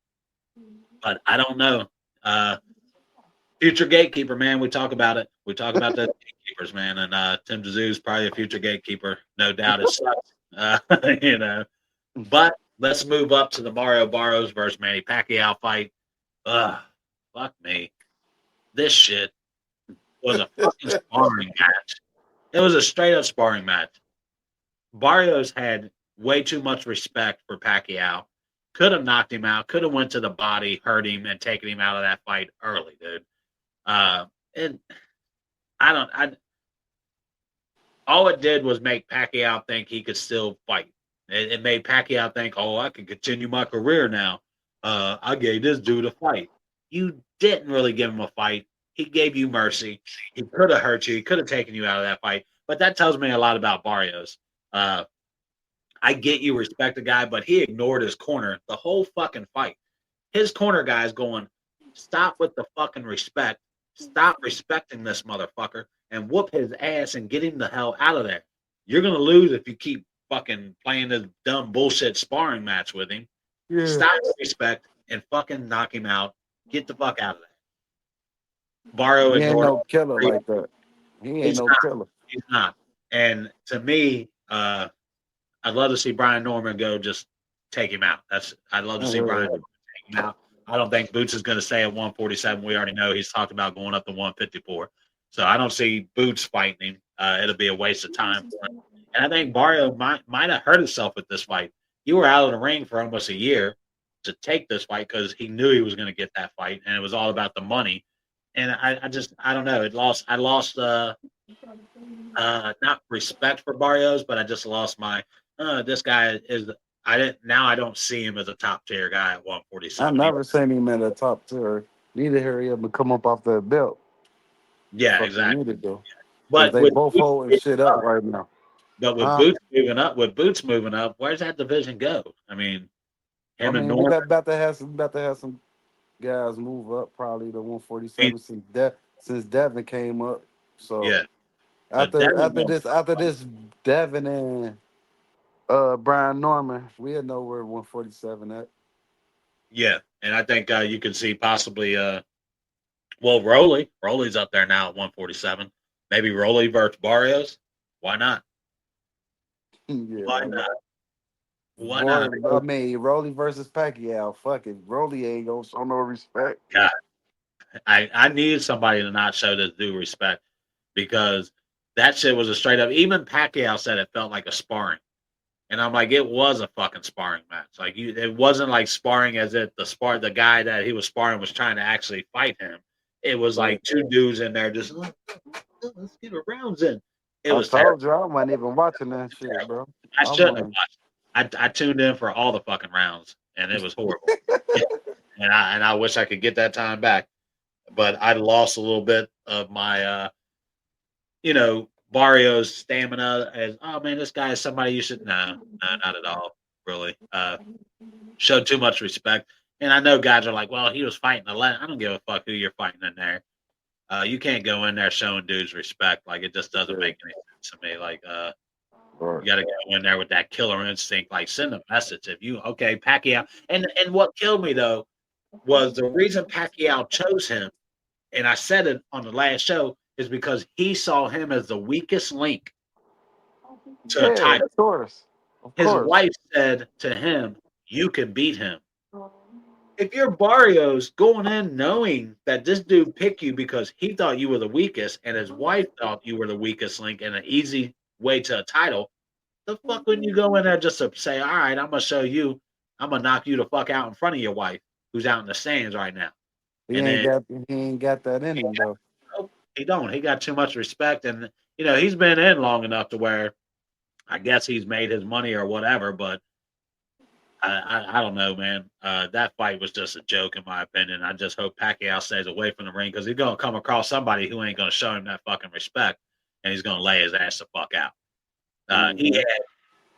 But I don't know. Uh, future gatekeeper, man. We talk about it. We talk about the gatekeepers, man. And Tim Tszyu is probably a future gatekeeper, no doubt. It sucks, you know. But let's move up to the Mario Barros versus Manny Pacquiao fight. Ugh, fuck me. This shit was a fucking sparring match. It was a straight up sparring match. Barrios had way too much respect for Pacquiao. Could have knocked him out. Could have went to the body, hurt him, and taken him out of that fight early, dude. And I don't. I all it did was make Pacquiao think he could still fight. It made Pacquiao think, oh, I can continue my career now. I gave this dude a fight. You didn't really give him a fight. He gave you mercy. He could have hurt you. He could have taken you out of that fight. But that tells me a lot about Barrios. Uh, I get you respect the guy, but he ignored his corner the whole fucking fight. His corner guy's going, stop with the fucking respect. Stop respecting this motherfucker and whoop his ass and get him the hell out of there. You're gonna lose if you keep fucking playing this dumb bullshit sparring match with him. Yeah. Stop with respect and fucking knock him out. Get the fuck out of there. Barrow He ain't ignored no all killer three. like that. He ain't He's no not. killer. He's not. And to me, I'd love to see Brian Norman go just take him out. I'd love to see Brian take him out. I don't think Boots is going to stay at 147. We already know he's talked about going up to 154. So I don't see Boots fighting him. It'll be a waste of time for him. And I think Barrio might have hurt himself with this fight. You were out of the ring for almost a year to take this fight because he knew he was going to get that fight, and it was all about the money. And I don't know. I lost not respect for Barrios, but I just lost my this guy is I don't see him as a top tier guy at I 147. never seen him in the top tier. Neither hurry up and come up off that belt. Yeah, Fuck you need exactly. to do. Because But they with both Boots holding moving shit up up, right now. Huh? with Boots moving up, where's that division go? I mean, I him and mean, we Norman. about to have some guys move up probably to I mean, 147 since Devin came up. So yeah, but Devin's going. after this Devin and Brian Norman, we'll know where 147 at. Yeah, and I think you can see possibly well Rolly's up there now at 147. Maybe Rolly versus Barrios. Why not? Yeah, Why why not? not? Why Boy, not? I mean, Rolly versus Pacquiao. Fuck it. Rolly ain't gonna show no respect. God, I need somebody to not show this due respect because that shit was a straight up. Even Pacquiao said it felt like a sparring, and I'm like, it was a fucking sparring match. Like it wasn't like sparring as if the guy that he was sparring was trying to actually fight him. It was Yeah. like two dudes in there just let's get our rounds in. It I was terrible. told you I wasn't even watching that shit, bro. I I shouldn't have wasn't. watched. I tuned in for all the fucking rounds, and it was horrible. Yeah. And I wish I could get that time back, but I lost a little bit of my Barrios stamina as oh man, this guy is somebody you should no, not at all, really. Showed too much respect. And I know guys are like, well, he was fighting the I don't give a fuck who you're fighting in there. You can't go in there showing dudes respect. Like it just doesn't make any sense to me. Like Right. you got to go in there with that killer instinct. Like send a message if you okay Pacquiao. And what killed me though was the reason Pacquiao chose him, and I said it on the last show, is because he saw him as the weakest link to a Yeah, title. of course. Of His course. wife said to him, "You can beat him." If you're Barrios going in knowing that this dude picked you because he thought you were the weakest, and his wife thought you were the weakest link and an easy way to a title, the fuck wouldn't you go in there just to say, all right, I'm gonna show you, I'm gonna knock you the fuck out in front of your wife who's out in the stands right now. And then He ain't got that in him though. nope, he don't. He got too much respect, and he's been in long enough to where I guess he's made his money or whatever. But I don't know, man. That fight was just a joke in my opinion. I just hope Pacquiao stays away from the ring because he's gonna come across somebody who ain't gonna show him that fucking respect, and he's gonna lay his ass the fuck out. He Mhm. had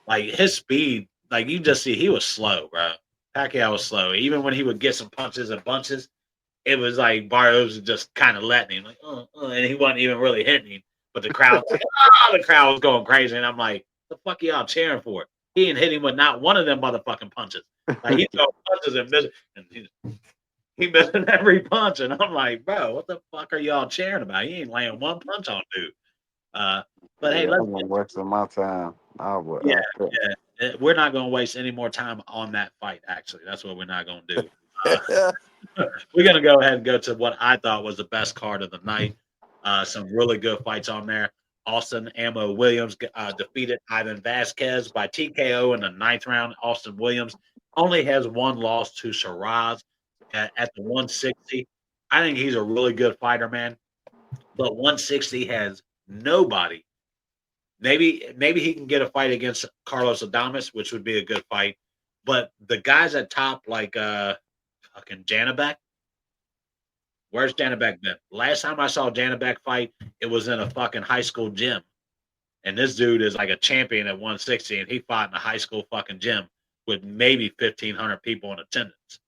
like his speed, like you just see, he was slow, bro. Pacquiao was slow. Even when he would get some punches and bunches, it was like Barrios was just kind of letting him, like, and he wasn't even really hitting him. But the crowd, like, the crowd was going crazy, and I'm like, the fuck y'all cheering for? He didn't hit him with not one of them motherfucking punches. Like he throw punches and missing, and he missing every punch, and I'm like, bro, what the fuck are y'all cheering about? He ain't laying one punch on dude. Uh, but hey, Yeah, let's I'm get gonna wasting my time. I would. yeah, yeah. We're not going to waste any more time on that fight. Actually, that's what we're not going to do. We're going to go ahead and go to what I thought was the best card of the night. Some really good fights on there. Austin Ammo Williams defeated Ivan Vasquez by TKO in the ninth round. Austin Williams only has one loss to Shiraz at the 160. I think he's a really good fighter, man. But 160 has nobody. Maybe he can get a fight against Carlos Adames, which would be a good fight. But the guys at top, like fucking Janabek, where's Janabek been? Last time I saw Janabek fight, it was in a fucking high school gym. And this dude is like a champion at 160, and he fought in a high school fucking gym with maybe 1,500 people in attendance.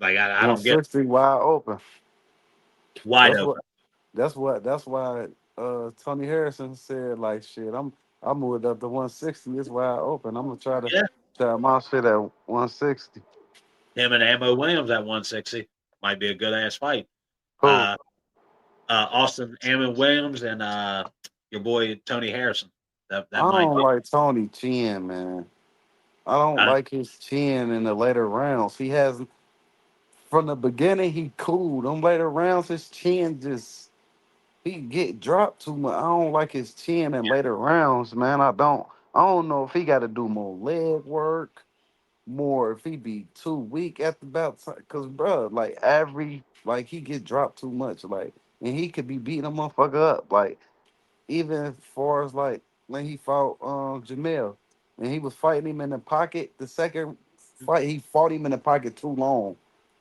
Like I don't get 160 wide open. wide That's open. what. That's why. Tony Harrison said like shit. I moved up to 160. It's wide open. I'm gonna Yeah, try my shit at 160. him and Ammo Williams at 160 might be a good ass fight. Who? Austin Ammo Williams and your boy Tony Harrison. That I might don't be. like Tony Chin, man. I don't Uh, like his chin in the later rounds. He has from the beginning he cool. Them later rounds, his chin just he get dropped too much. I don't like his chin in later rounds, man. I don't. I don't know if he got to do more leg work, more if he be too weak at the bout. Cause bro, like every like he get dropped too much, like and he could be beating a motherfucker up, like even as far as like when he fought Jamel and he was fighting him in the pocket. The second fight, he fought him in the pocket too long.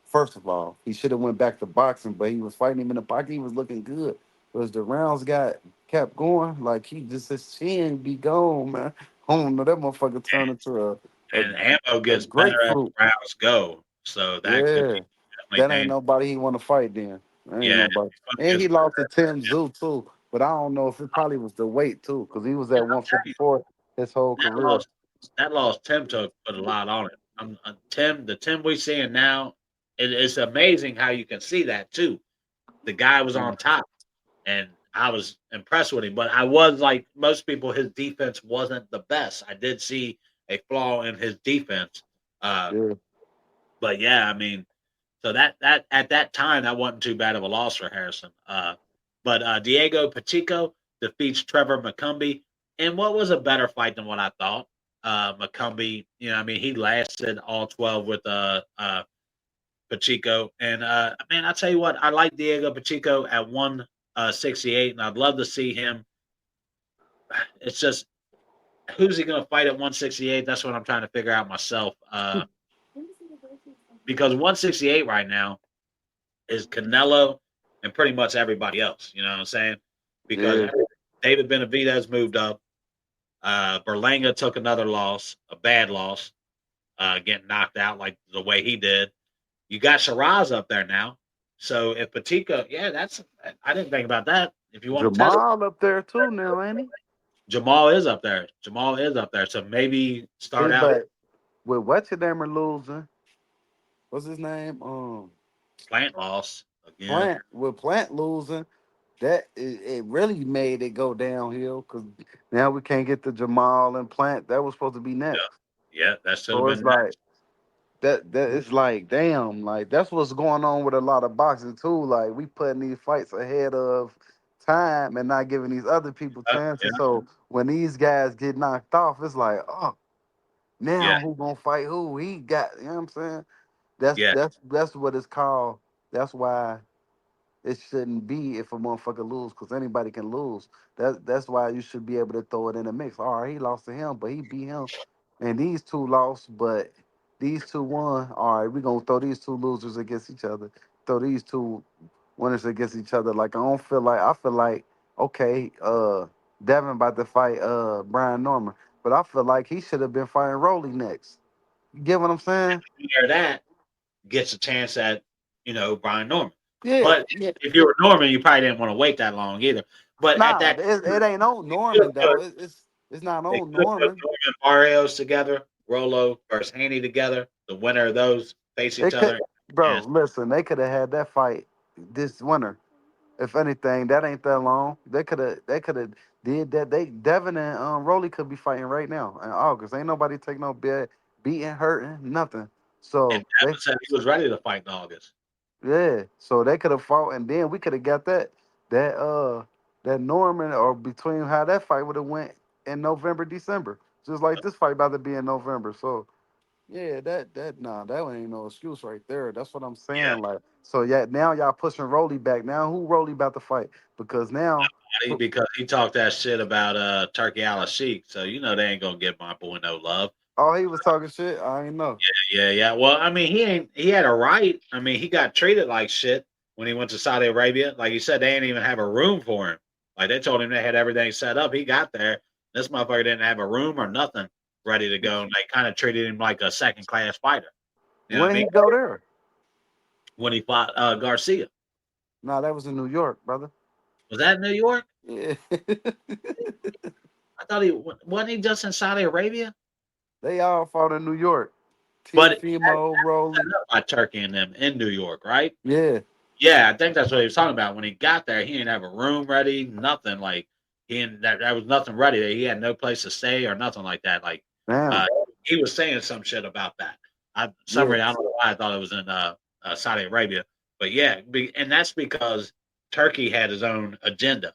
First of all, he should have went back to boxing, but he was fighting him in the pocket. He was looking good. But as the rounds got kept going, like he just his chin be gone, man. I don't know that motherfucker turned into a, and ammo a gets better as grapefruit. the rounds go, so that could be Yeah, definitely that ain't dangerous. nobody he want to fight. Then that ain't Yeah, nobody. it And gets he lost to better. Tim Zoo too, but I don't know if it probably was the weight too, because he was Yeah, at I'm telling you, 154 his whole that career. loss, that loss, Tim took put a lot on it. The Tim we seeing now, it's amazing how you can see that too. The guy was on top, and I was impressed with him. But I was like most people, his defense wasn't the best. I did see a flaw in his defense. Uh, Yeah, but yeah, I mean, so that at that time that wasn't too bad of a loss for Harrison. But Diego Pacheco defeats Trevor McCumbee in what was a better fight than what I thought. McCumbee, I mean, he lasted all 12 with Pacheco, and man, I tell you what, I like Diego Pacheco at 168, and I'd love to see him. It's just who's he going to fight at 168? That's what I'm trying to figure out myself. Because 168 right now is Canelo and pretty much everybody else. You know what I'm saying? Because yeah. David Benavidez moved up. Berlanga took another loss, a bad loss, getting knocked out like the way he did. You got Shiraz up there now. So if Patika, yeah, I didn't think about that. If you want to test, Jamal up there too now, ain't he? Jamal is up there. Jamal is up there. So maybe start See, out but with what's your name losing? What's his name? Plant loss again. Plant. With Plant losing, that it really made it go downhill because now we can't get the Jamal and Plant. That was supposed to be Yeah, next. yeah, that should have So it's been like next. that it's like damn, like that's what's going on with a lot of boxing too. Like we putting these fights ahead of time and not giving these other people Yeah, chances. So when these guys get knocked off, it's like, oh, yeah, now who gonna fight who? He got, you know what I'm saying? That's yeah. that's that's what it's called. That's why it shouldn't be if a motherfucker lose, because anybody can lose. That's why you should be able to throw it in the mix. All right, he lost to him, but he beat him, and these two lost, but these two won. All right, we gonna throw these two losers against each other. Throw these two winners against each other. Like I feel like okay, Devin about to fight Brian Norman, but I feel like he should have been fighting Rolly next. You get what I'm saying? Hear that gets a chance at Brian Norman. Yeah, But yeah. if you were Norman, you probably didn't want to wait that long either. But at Nah, that it ain't on they could Norman have put though. It's not they on could have put Norman. Norman Barrios together, Rolo versus Haney together. The winner of those face each It could, other. bro. And Listen, they could have had that fight this winter. If anything, that ain't that long. They could have did that. They Devin and Rolly could be fighting right now in August. Ain't nobody take no bad beating, hurting, nothing. and So they Devin said he was ready to fight in August. yeah. So they could have fought, and then we could have got that that Norman or between how that fight would have went in November, December. Just like this fight about to be in November. So yeah, that nah, that one ain't no excuse right there. That's what I'm Yeah, saying. Like, so yeah, now y'all pushing Rolly back. Now who Rolly about to fight? Because now, because he talked that shit about Turkey Al Sheik. So they ain't gonna give my boy no love. oh, he was talking shit. I ain't know. Yeah, yeah. Well, I mean, he had a right. I mean, he got treated like shit when he went to Saudi Arabia. Like you said, they didn't even have a room for him. Like they told him they had everything set up. He got there. This motherfucker didn't have a room or nothing ready to go. And they kind of treated him like a second class fighter. You know what I When mean? he go there? When he fought Garcia. Nah, that was in New York, brother. Was that in New York? Yeah, I thought wasn't he just in Saudi Arabia? they all fought in New York. But Teofimo, set Rolly. up by Turkey and them in New York, right? Yeah, Yeah, I think that's what he was talking about. When he got there, he didn't have a room ready, nothing. Like That was nothing ready. He had no place to stay or nothing like that. Like uh, Damn. he was saying some shit about that. Some Yeah. reason I don't know why I thought it was in Saudi Arabia, but yeah, and that's because Turkey had his own agenda.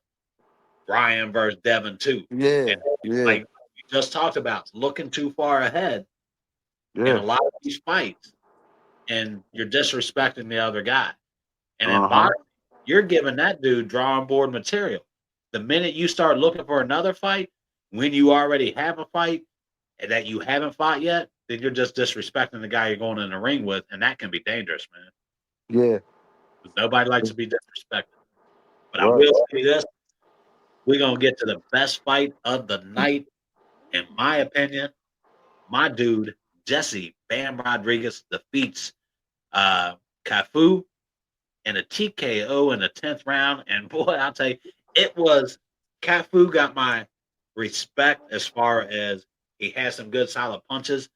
Ryan versus Devin too, Yeah. and Yeah. like we just talked about, looking too far ahead in a Yeah. lot of these fights, and you're disrespecting the other guy. And in Uh huh. boxing, you're giving that dude drawing board material. The minute you start looking for another fight, when you already have a fight and that you haven't fought yet, then you're just disrespecting the guy you're going in the ring with, and that can be dangerous, man. Yeah. Nobody likes to be disrespected. But I Right. will say this: we're gonna get to the best fight of the night, in my opinion. My dude Jesse Bam Rodriguez defeats Cafu and a TKO in the 10th round. And boy, I'll tell you, it was Cafu got my respect as far as he has some good solid punches.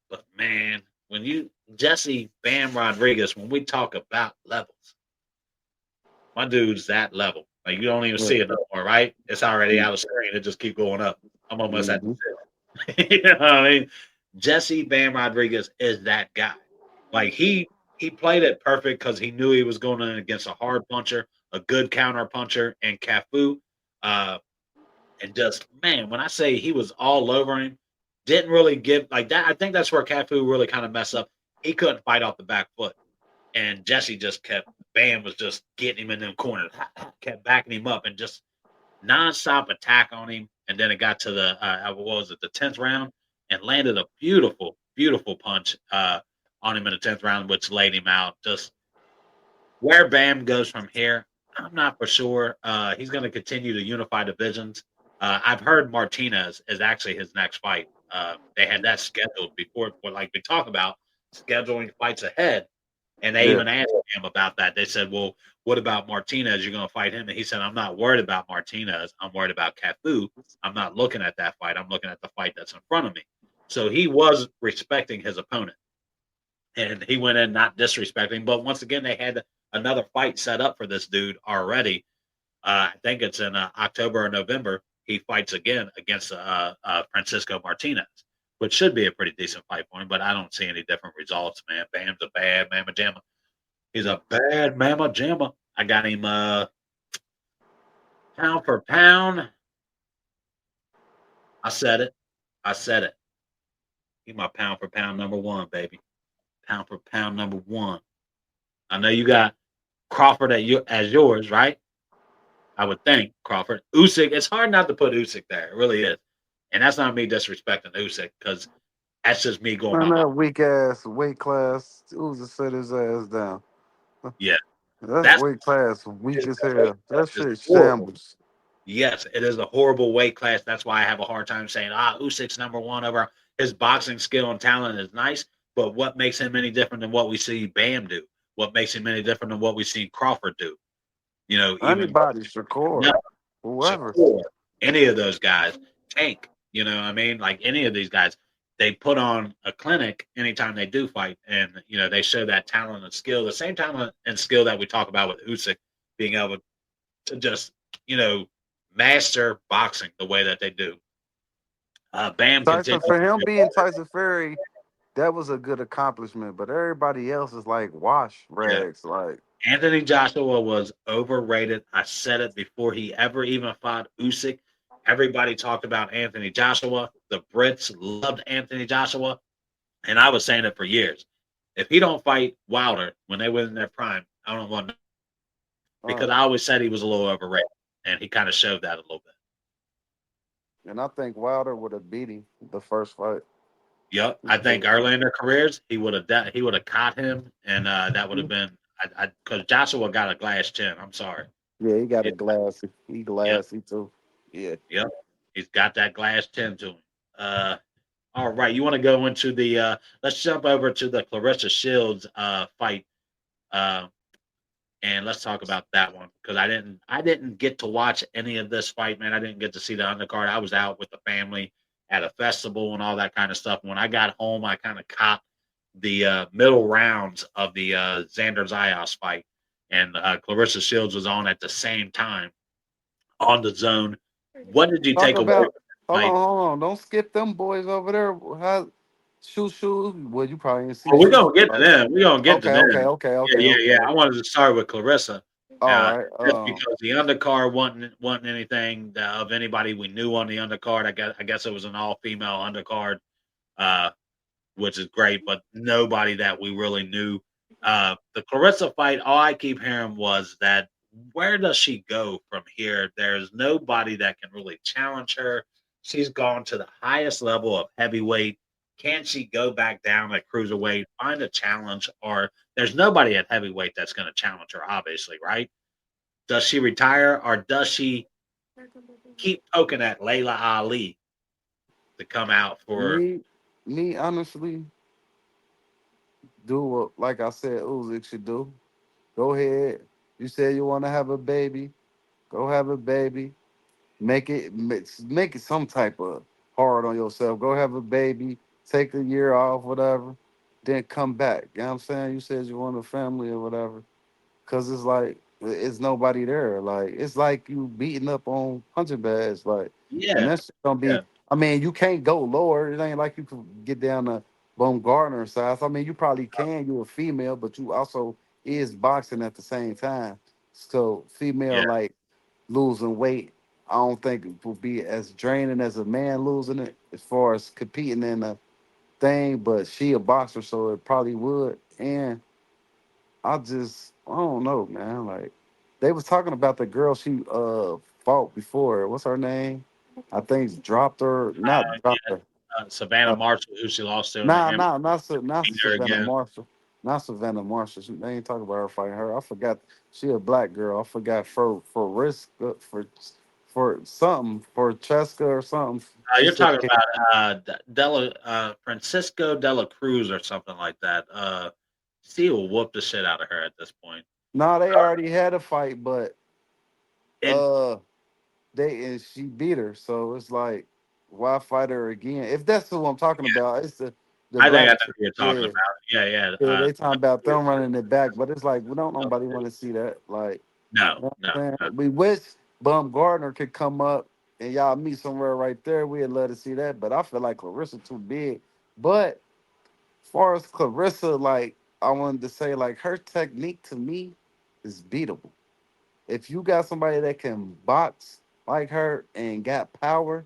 But man, when you Jesse Bam Rodriguez, when we talk about levels, my dude's that level. Like you don't even Yeah. see it no more, right? It's already out of screen. It just keep going up. I'm almost at Mm-hmm. the fifth. You know what I mean? Jesse Bam Rodriguez is that guy. Like he played it perfect because he knew he was going in against a hard puncher, a good counter puncher, and Cafu. Uh, and just man, when I say he was all over him, didn't really give like that. I think that's where Cafu really kind of messed up. He couldn't fight off the back foot, and Jesse just kept. Bam was just getting him in them corners, kept backing him up, and just nonstop attack on him. And then it got to the what was it, the 10th round, and landed a beautiful, beautiful punch on him in the 10th round, which laid him out. Just where Bam goes from here, I'm not for sure. He's going to continue to unify divisions. I've heard Martinez is actually his next fight. They had that scheduled before, but like we talk about scheduling fights ahead, and they Yeah. even asked him about that. They said, "Well, what about Martinez? You're going to fight him?" And he said, "I'm not worried about Martinez. I'm worried about Cafu. I'm not looking at that fight. I'm looking at the fight that's in front of me." So he was respecting his opponent, and he went in not disrespecting. But once again, they had another fight set up for this dude already. I think it's in October or November. He fights again against Francisco Martinez, which should be a pretty decent fight for him. But I don't see any different results, man. Bam's a bad mamma jamma. He's a bad mamma jamma. I got him pound for pound. I said it. I said it. He's my pound for pound number one, baby. Pound for pound number one. I know you got Crawford as yours, right? I would think Crawford. Usyk. It's hard not to put Usyk there. It really is. And that's not me disrespecting Usyk because that's just me going Man, by my that weak ass weight class. Who's to sit his ass down? yeah. That That's weight class weak as that weight hell. class That is shit horrible. shambles. Yes, it is a horrible weight class. That's why I have a hard time saying Usyk's number one over his boxing skill and talent is nice, but what makes him any different than what we see Bam do? What makes him any different than what we see Crawford do? You know, even Anybody, Shakur, no, whoever. Shakur, any of those guys, Tank, you know what I mean? Like any of these guys, they put on a clinic anytime they do fight, and you know they show that talent and skill, the same talent and skill that we talk about with Usyk being able to just you know master boxing the way that they do. Bam Tyson, continues. for him being Tyson Fury, that was a good accomplishment. But everybody else is like wash Yeah, rags. Like, Anthony Joshua was overrated. I said it before he ever even fought Usyk. Everybody talked about Anthony Joshua. The Brits loved Anthony Joshua, and I was saying it for years. If he don't fight Wilder when they were in their prime, I don't want uh, because I always said he was a little overrated, and he kind of showed that a little bit. and I think Wilder would have beat him the first fight. Yep, I think early in their careers he would have caught him, and that would have been I because Joshua got a glass chin. I'm sorry. Yeah, he got a It, glassy. He yep, glassy too. Yeah. yep, he's got that glass chin to him. All right, you want to go into the let's jump over to the Clarissa Shields fight. Uh, and let's talk about that one because I didn't get to watch any of this fight, man. I didn't get to see the undercard. I was out with the family at a festival and all that kind of stuff. When I got home, I kind of caught the middle rounds of the Xander Zayas fight, and Clarissa Shields was on at the same time on the zone, What did you Talk take away from about. that Hold on, fight? hold on. Don't skip them boys over there. How shoe? Well, you probably didn't see Oh, we're shoe gonna get to fight. them. We're gonna get to Okay, okay, them. okay, Yeah, okay, yeah, yeah. okay. I wanted to start with Clarissa, All right. just because the undercard wasn't anything of anybody we knew on the undercard. I guess it was an all female undercard, uh, which is great, but nobody that we really knew. The Clarissa fight, all I keep hearing was that where does she go from here? There's nobody that can really challenge her. She's gone to the highest level of heavyweight. Can she go back down at cruiserweight, find a challenge, or there's nobody at heavyweight that's going to challenge her, obviously, right? Does she retire or does she keep poking at Layla Ali to come out for? Me, me, honestly, do what like I said Usyk should do. Go ahead. You said you want to have a baby. Go have a baby. Make it some type of hard on yourself. Go have a baby. Take a year off, whatever. Then come back. You know what I'm saying? You said you want a family or whatever. Cause it's like it's nobody there. Like it's like you beating up on punching bags. Like, and Yeah, that's gonna yeah, be. I mean, you can't go lower. It ain't like you can get down to Gardner size. I mean, you probably can. You're a female, but you also is boxing at the same time. So female yeah, like losing weight. I don't think it will be as draining as a man losing it as far as competing in a thing. But she a boxer, so it probably would. And I don't know, man. Like they was talking about the girl she fought before. What's her name? I think it's dropped her, not dropped yeah. her. Savannah Uh, Marshall, who she lost to in the MMA, not beat her Savannah again. Marshall. Not Savannah Marshall. They ain't talking about her fighting her. I forgot she a black girl. I forgot for risk for something for Cheska or something. She You're said talking about Della Francisco Dela Cruz or something like that. She will whoop the shit out of her at this point. no, they already had a fight, but It, uh they and she beat her. So it's like, why fight her again? If that's who I'm talking about, it's the I think I black know chick. who you're talking Yeah, about. Yeah, yeah. yeah. They talking about them running it back, but it's like we don't nobody want to see that. Like, No, you know no, what I'm no. saying? We wish Bum Gardner could come up and y'all meet somewhere right there. We'd love to see that, but I feel like Clarissa too big. But as far as Clarissa, like I wanted to say, like her technique to me is beatable. If you got somebody that can box like her and got power,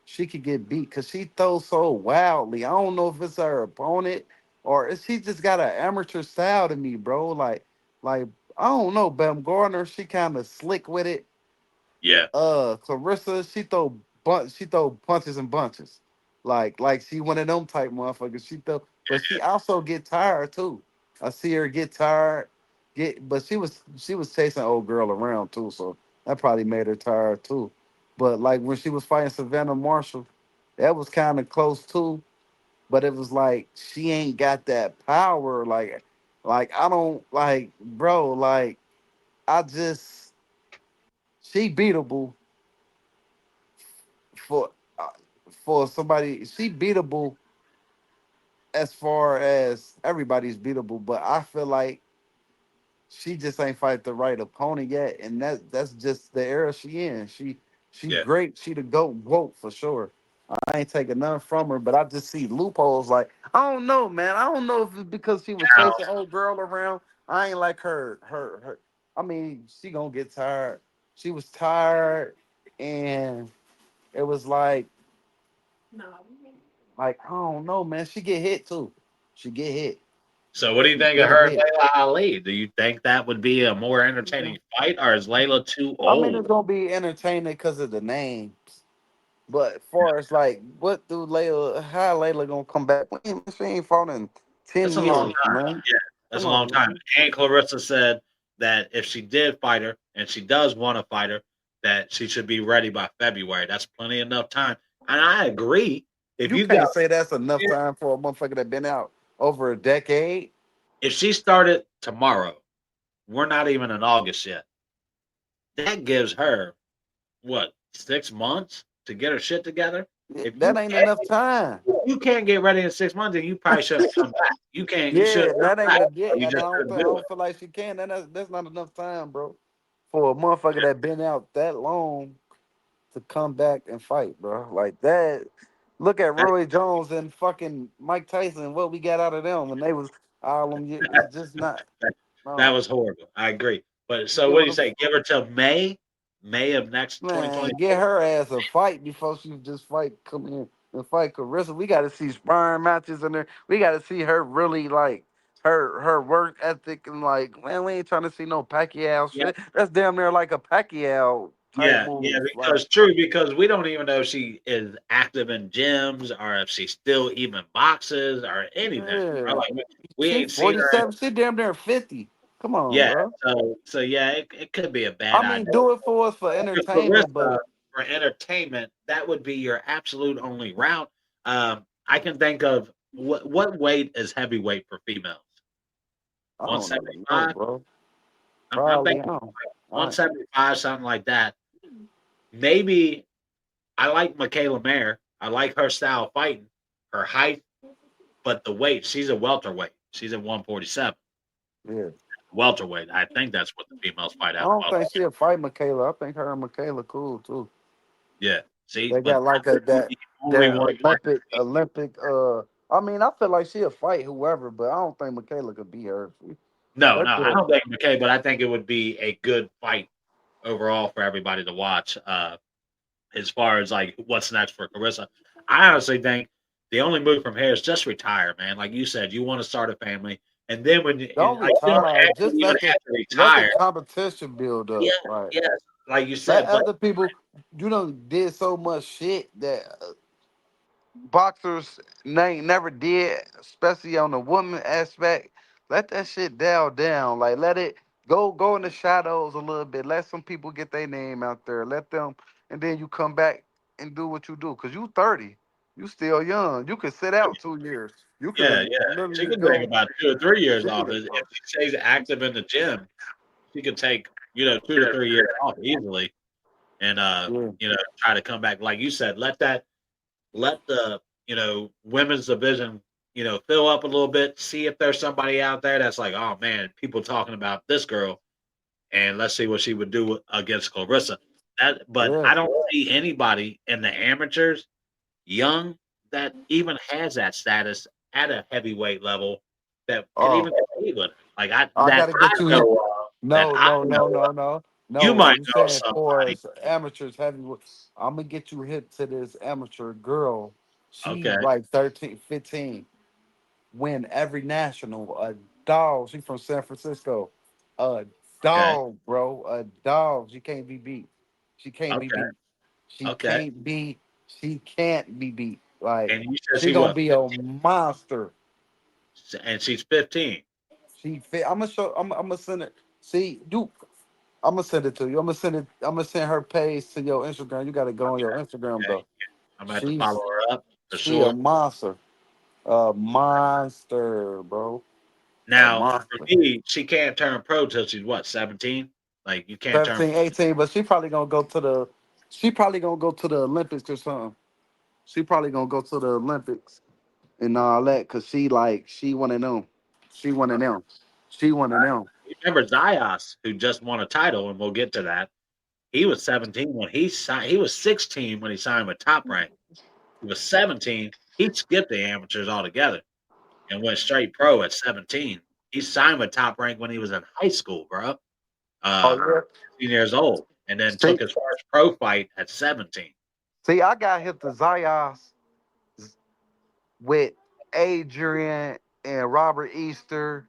she could get beat because she throws so wildly. I don't know if it's her opponent or if she just got an amateur style to me, bro. Like I don't know, Bam Gardner, she kind of slick with it. Yeah, Clarissa, she throw punches and bunches. Like she one of them type motherfuckers. She throw, but she also get tired too. I see her get tired, but she was chasing old girl around too, so that probably made her tired too. But like when she was fighting Savannah Marshall, that was kind of close too. But it was like she ain't got that power. Like I don't like, bro. Like I just she beatable for uh, for somebody. She beatable as far as everybody's beatable, but I feel like she just ain't fight the right opponent yet, and that's just the era she in. She yeah. great. She the goat for sure. I ain't taking none from her, but I just see loopholes. Like I don't know, man. I don't know if it's because she was Now, chasing old girl around. I ain't like her. I mean, she gonna get tired. She was tired, and it was like I don't know, man. She get hit too. She get hit. so what do you She think of get her and hit. Layla Ali? Do you think that would be a more entertaining fight, or is Layla too I mean, old? it's gonna be entertaining because of the names. But as far as like, what do Layla? How Layla gonna come back? She ain't fought in That's 10 a long years, time. man. Yeah, that's Come a long on, time. man. And Clarissa said that if she did fight her, and she does want to fight her, that she should be ready by February. That's plenty enough time. And I agree. If You you got can't say that's enough time for a motherfucker that been out over a decade. if she started tomorrow, we're not even in August yet. That gives her what 6 months to get her shit together. If That ain't enough time. you can't get ready in 6 months, then you probably shouldn't come back. You can't. You Yeah, shouldn't come that ain't back. the yeah, You and just I shouldn't do it. don't feel like she can. That's not enough time, bro, for a motherfucker that been out that long to come back and fight, bro. Like that. Look at That, Roy Jones and fucking Mike Tyson. What we got out of them when they was all them. It's just not. that, that No, was horrible. I agree. But you so get what do what you I'm say? Give her till May of next Man, 2024. get her ass a fight before she just fight come in and fight Carissa. We got to see sparring matches in there. We got to see her really like her work ethic and like man, we ain't trying to see no Pacquiao Yeah, shit. That's damn near like a Pacquiao type yeah, move. Like because true, because we don't even know if she is active in gyms or if she still even boxes or anything. Bro. yeah, Like we she ain't seen her. 47. She damn near 50. Come on, Yeah, bro. so yeah, it could be a bad I idea. mean, do it for us for For entertainment, Clarissa, but for entertainment, that would be your absolute only route. I can think of what weight is heavyweight for females? I don't even know, 175. bro. I'm Probably thinking I don't. I, 175, something like that. Maybe I like Michaela Mayer. I like her style of fighting, her height, but the weight. She's a welterweight. She's at 147. yeah. Welterweight. I think that's what the females fight I at. don't think Welterweight. she'll fight Michaela. I think her and Michaela cool too. Yeah. See, They but got like that a would be that the only that one. Olympic. I mean, I feel like she'll fight whoever, but I don't think Michaela could beat her. No, Her no, I good. don't think McKay, but I think it would be a good fight overall for everybody to watch. As far as like what's next for Carissa, I honestly think the only move from here is just retire, man. Like you said, you want to start a family, and then when Don't like you don't retire. actually Just even have to let the retire. competition build Yeah, up. Right. yes, like you Let said, but other people. You know, did so much shit that boxers never did, especially on the woman aspect. Let that shit down. Like let it go in the shadows a little bit. Let some people get their name out there. Let them, and then you come back and do what you do. Cause you 30, you still young. You could sit out 2 years. You could yeah, have yeah, she literally could take go about 2 or 3 years off. shit. If she stays active in the gym, she could take 2 to 3 years off easily, and Yeah. try to come back. Like you said, let the women's division fill up a little bit, see if there's somebody out there that's like, oh man, people talking about this girl, and let's see what she would do against Clarissa. But Yeah. I don't see anybody in the amateurs young that even has that status at a heavyweight level that could Oh, even compete with her. Like I I that gotta I get you hit. know of, that No, I no, know no, of. no, no, You no. might You know saying for somebody. us amateurs heavyweight? I'm gonna get you hit to this amateur girl. She Okay, like 13, 15. Win every national. A dog. She from San Francisco. A okay, dog, bro. A dog. She can't be beat. She can't be okay, beat. She okay. can't be. She can't be beat. Like And you said she she gonna what? be a monster. And she's 15. She fit. I'm gonna show. I'm gonna send it. See, you. I'm gonna send it to you. I'm gonna send it. I'm gonna send her page to your Instagram. You gotta go on your Instagram Okay, though. I'm gonna have to follow She's her up for she a sure. monster. A monster, bro. A Now, for monster. me, she can't turn pro till she's what, 17? Like you can't turn 17, 18, but she probably gonna go to the. She probably gonna go to the Olympics or something. She probably gonna go to the Olympics and all that, cause she one of them. She one of them. She one of them. you remember Zios, who just won a title, and we'll get to that. He was 17 when he signed. He was 16 when he signed with Top Rank. He was 17. He skipped the amateurs altogether and went straight pro at 17. He signed with Top Rank when he was in high school, bro. Oh Uh, yeah. 16 years old, and then See, took his first pro fight at 17. see, I got hit the Zayas with Adrian and Robert Easter.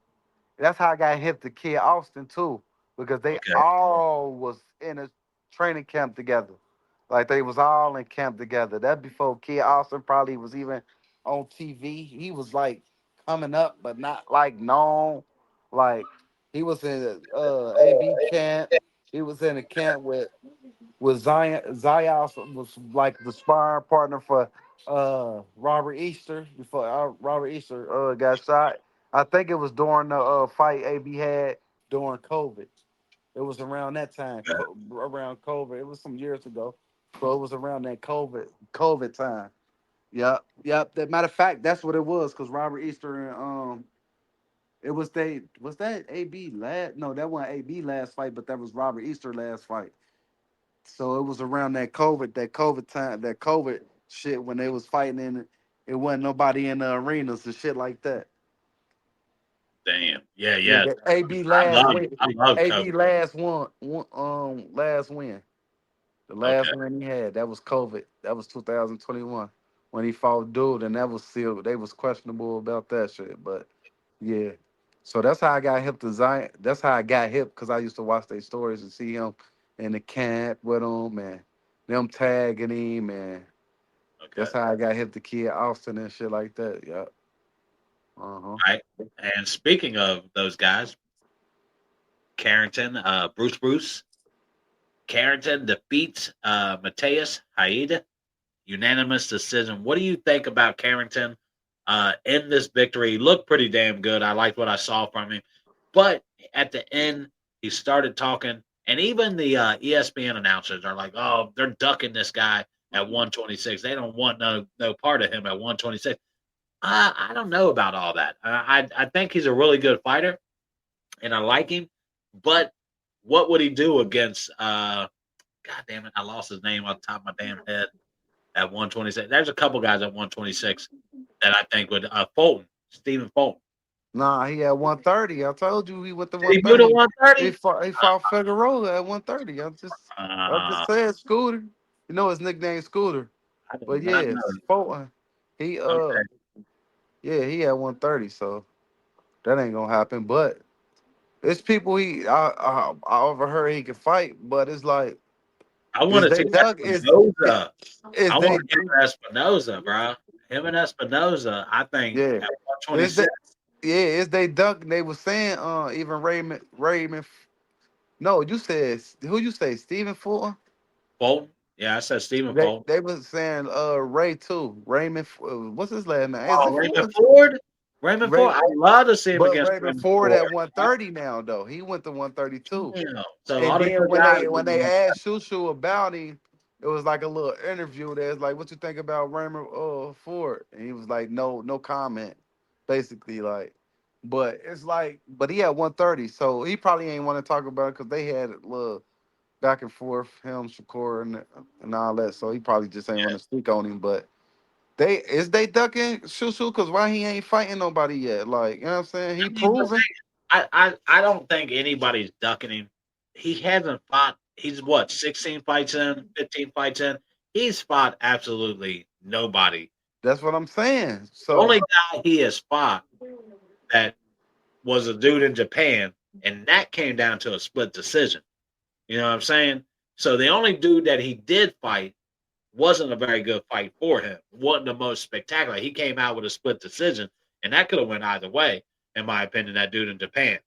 That's how I got hit the kid Austin too, because they Okay. all was in a training camp together. Like they was all in camp together. That before Kid Austin probably was even on TV. He was like coming up, but not like known. Like he was in AB camp. He was in a camp with Zion. Zion was like the sparring partner for Robert Easter before Robert Easter got shot. I think it was during the fight AB had during COVID. It was around that time, around COVID. It was some years ago, so it was around that COVID time. Yep. That matter of fact, that's what it was. Cause Robert Easter and it was they was that AB last? No, that wasn't AB last fight, but that was Robert Easter last fight. So it was around that COVID time, that COVID shit when they was fighting in it. It wasn't nobody in the arenas and shit like that. Damn. Yeah, Yeah, yeah. the AB I last love win. I love AB Kobe. last last win. The Okay. last win he had, that was COVID. That was 2021 when he fought dude, and that was sealed. They was questionable about that shit, but yeah. So that's how I got hip to Zion. That's how I got hip because I used to watch their stories and see him in the camp with him and them tagging him, and that's Okay. how I got hip to Kid Austin and shit like that. Yeah. Uh huh. Right. And speaking of those guys, Carrington, Bruce, Carrington defeats Mateus Haida, unanimous decision. What do you think about Carrington in this victory? He looked pretty damn good. I liked what I saw from him. But at the end, he started talking, and even the ESPN announcers are like, "Oh, they're ducking this guy at 126. They don't want no part of him at 126." I don't know about all that. I think he's a really good fighter, and I like him. But what would he do against? God damn it, I lost his name off the top of my damn head at 126. There's a couple guys at 126 that I think would Fulton, Stephen Fulton. Nah, he had 130. I told you he went to Did he move to 130. He 130? fought he fought Figueroa at 130. I just Uh, said Scooter. You know his nickname Scooter. I did But not yeah, know. Fulton. He Okay, yeah, he had 130, so that ain't gonna happen. But it's people I overheard he can fight, but it's like I want is to they see duck Espinoza. is I want they him and Espinoza, bro. Him and Espinoza. I think yeah. at Is 126, they yeah, is they duck they was saying even Raymond no, you said who you say Stephen Fulton? Fulton. Yeah, I said Stephen They Fulton. they was saying Ray too. What's his last name? Is Oh, it Raymond Ford? Ford. Raymond Ford. Ray I'd love to see him but against Raymond Raymond Ford Ford. at 130 now though. He went to 132. Damn. So a And lot of then good when guys. they asked Shushu about him, it was like a little interview that's like, what you think about Raymond Ford? And he was like, no comment. Basically, like, but it's like, but he had 130, so he probably ain't want to talk about it because they had a little back and forth, him, Shakur, and all that. So he probably just ain't want to speak on him. But they ducking Shushu because why he ain't fighting nobody yet? Like, you know what I'm saying? He I mean, proven I don't think anybody's ducking him. He hasn't fought. He's what 16 fights in, 15 fights in. He's fought absolutely nobody. that's what I'm saying. The So only guy he has fought that was a dude in Japan, and that came down to a split decision. You know what I'm saying? So the only dude that he did fight wasn't a very good fight for him. Wasn't the most spectacular. He came out with a split decision, and that could have went either way, in my opinion. That dude in Japan.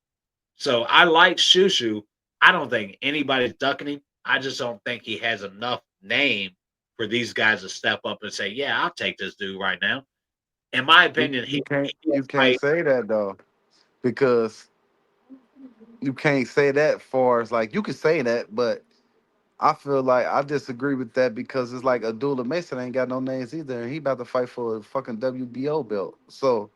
So I like Shushu. I don't think anybody's ducking him. I just don't think he has enough name for these guys to step up and say, "Yeah, I'll take this dude right now." In my you, opinion, you can't he you can't fight. say that though because you can't say that for as like you can say that, but I feel like I disagree with that because it's like Abdullah Mason ain't got no names either, and he about to fight for a fucking WBO belt. So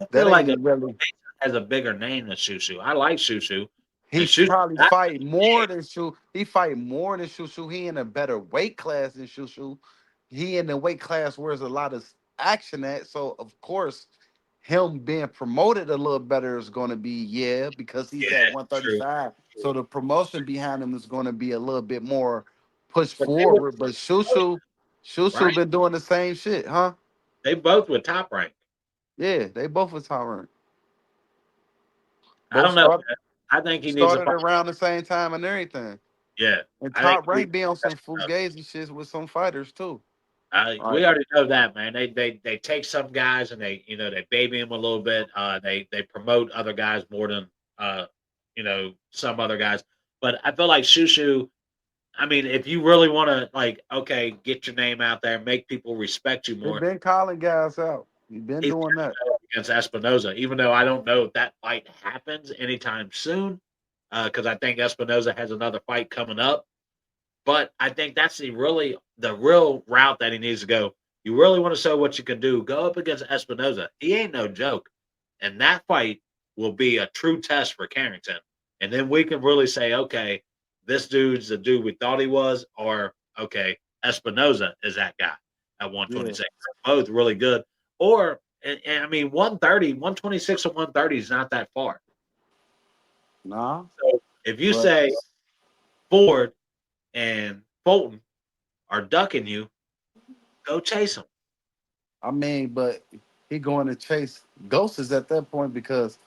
I that feel ain't like a even really. has a bigger name than Shushu. I like Shushu, He and Shushu probably got fight the name. more than Shu. He fight more than Shushu. He in a better weight class than Shushu. He in the weight class where there's a lot of action at. So of course, him being promoted a little better is going to be yeah because he's Yeah, at true. 135. So the promotion behind him is going to be a little bit more pushed But they were forward. But Shushu right. been doing the same shit, huh? They both were top rank. Yeah, they both was tolerant. I Both don't know, start, man. I think he needs to started fight. around the same time and everything. Yeah, And I think Top he needs Rank be on to some fugazi shits with some fighters too. we Like already know that, man. They take some guys and they baby them a little bit. They promote other guys more than some other guys. But I feel like Shushu. I mean, if you really want to okay, get your name out there, make people respect you they more. been calling guys out. He been He's doing that. got to go against Espinoza, even though I don't know if that fight happens anytime soon, because I think Espinoza has another fight coming up. But I think that's the real route that he needs to go. You really want to show what you can do, go up against Espinoza. He ain't no joke. And that fight will be a true test for Carrington. And then we can really say, okay, this dude's the dude we thought he was, or okay, Espinoza is that guy at Yeah. 126. Both really good. Or, and I mean, 130, 126 or 130 is not that far. Nah. So if you But say Ford and Fulton are ducking you, go chase them. I mean, but he going to chase ghosts at that point because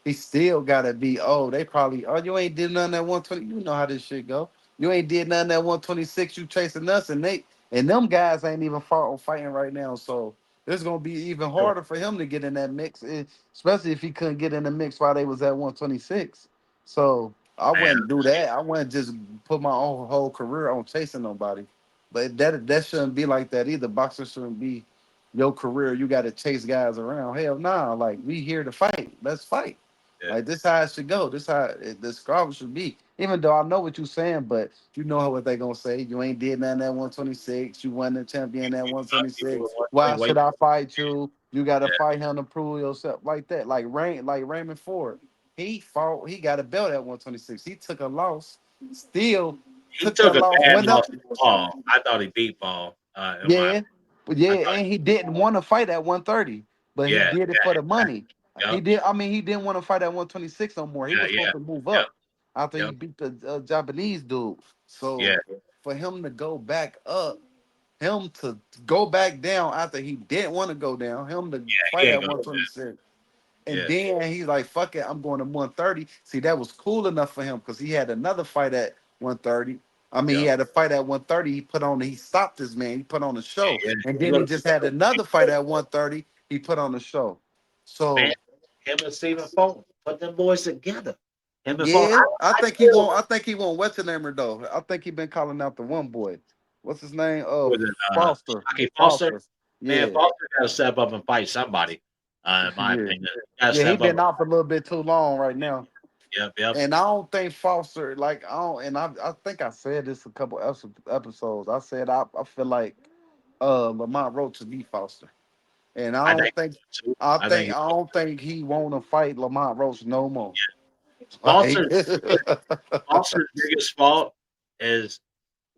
he still gotta be. Oh, they probably. Oh, you ain't did nothing at 120. You know how this shit go. You ain't did nothing at 126. You chasing us, and them guys ain't even fighting right now. So it's gonna be even Sure. harder for him to get in that mix, especially if he couldn't get in the mix while they was at 126. So I Man, wouldn't do that. I wouldn't just put my own whole career on chasing nobody. But that shouldn't be like that either. Boxing shouldn't be your career. You got to chase guys around. Hell nah. Like we here to fight. Let's fight. yeah. Like this how it should go. This how the struggle should be. Even though I know what you're saying, but you know what they gonna say. You ain't did nothing at 126. You won the champion at You were 126. Why 120 weight. should I fight you? You gotta Yeah. fight him to prove yourself like that. Like Raymond Ford. He fought, he got a belt at 126. He took a loss, still He took took that a loss, bad went up. loss to Paul. I thought he beat Paul. In my, Yeah, but yeah, I thought, and he didn't want to fight at 130, but he yeah, did it for yeah, the money. He yep, did. I mean, he didn't want to fight at 126 no more. He yeah, was yeah, supposed to move yep, up after he yep, beat the Japanese dude. yeah, So for him to go back up, him to go back down after he didn't want to go down, him to yeah. He fight ain't at gonna. 126. And Yeah, then he's like, fuck it, I'm going to 130. See, that was cool enough for him because he had another fight at 130. I mean, he yep, had a fight at 130. He stopped this man. He put on the show. yeah. And He then he looked just had another fight at 130. He put on the show. man. So Him and Stephen Fulton put them boys together. Him and Fulton. yeah, I I think he still won't. I think he won't. What's his name though? I think he been calling out the one boy. What's his name? was it Foster. Shockey Foster. Foster. Man, Yeah. Foster got to step up and fight somebody. In my Yeah. opinion, got to Yeah, he step up. been off a little bit too long right now. Yep, yep. And I don't think Foster, like I don't, and I think I said this a couple episodes. I said I feel like Lamont Roach should be Foster, and I think so too. I think I don't think he want to fight Lamont Roach no more. Like, Foster's Foster's biggest fault is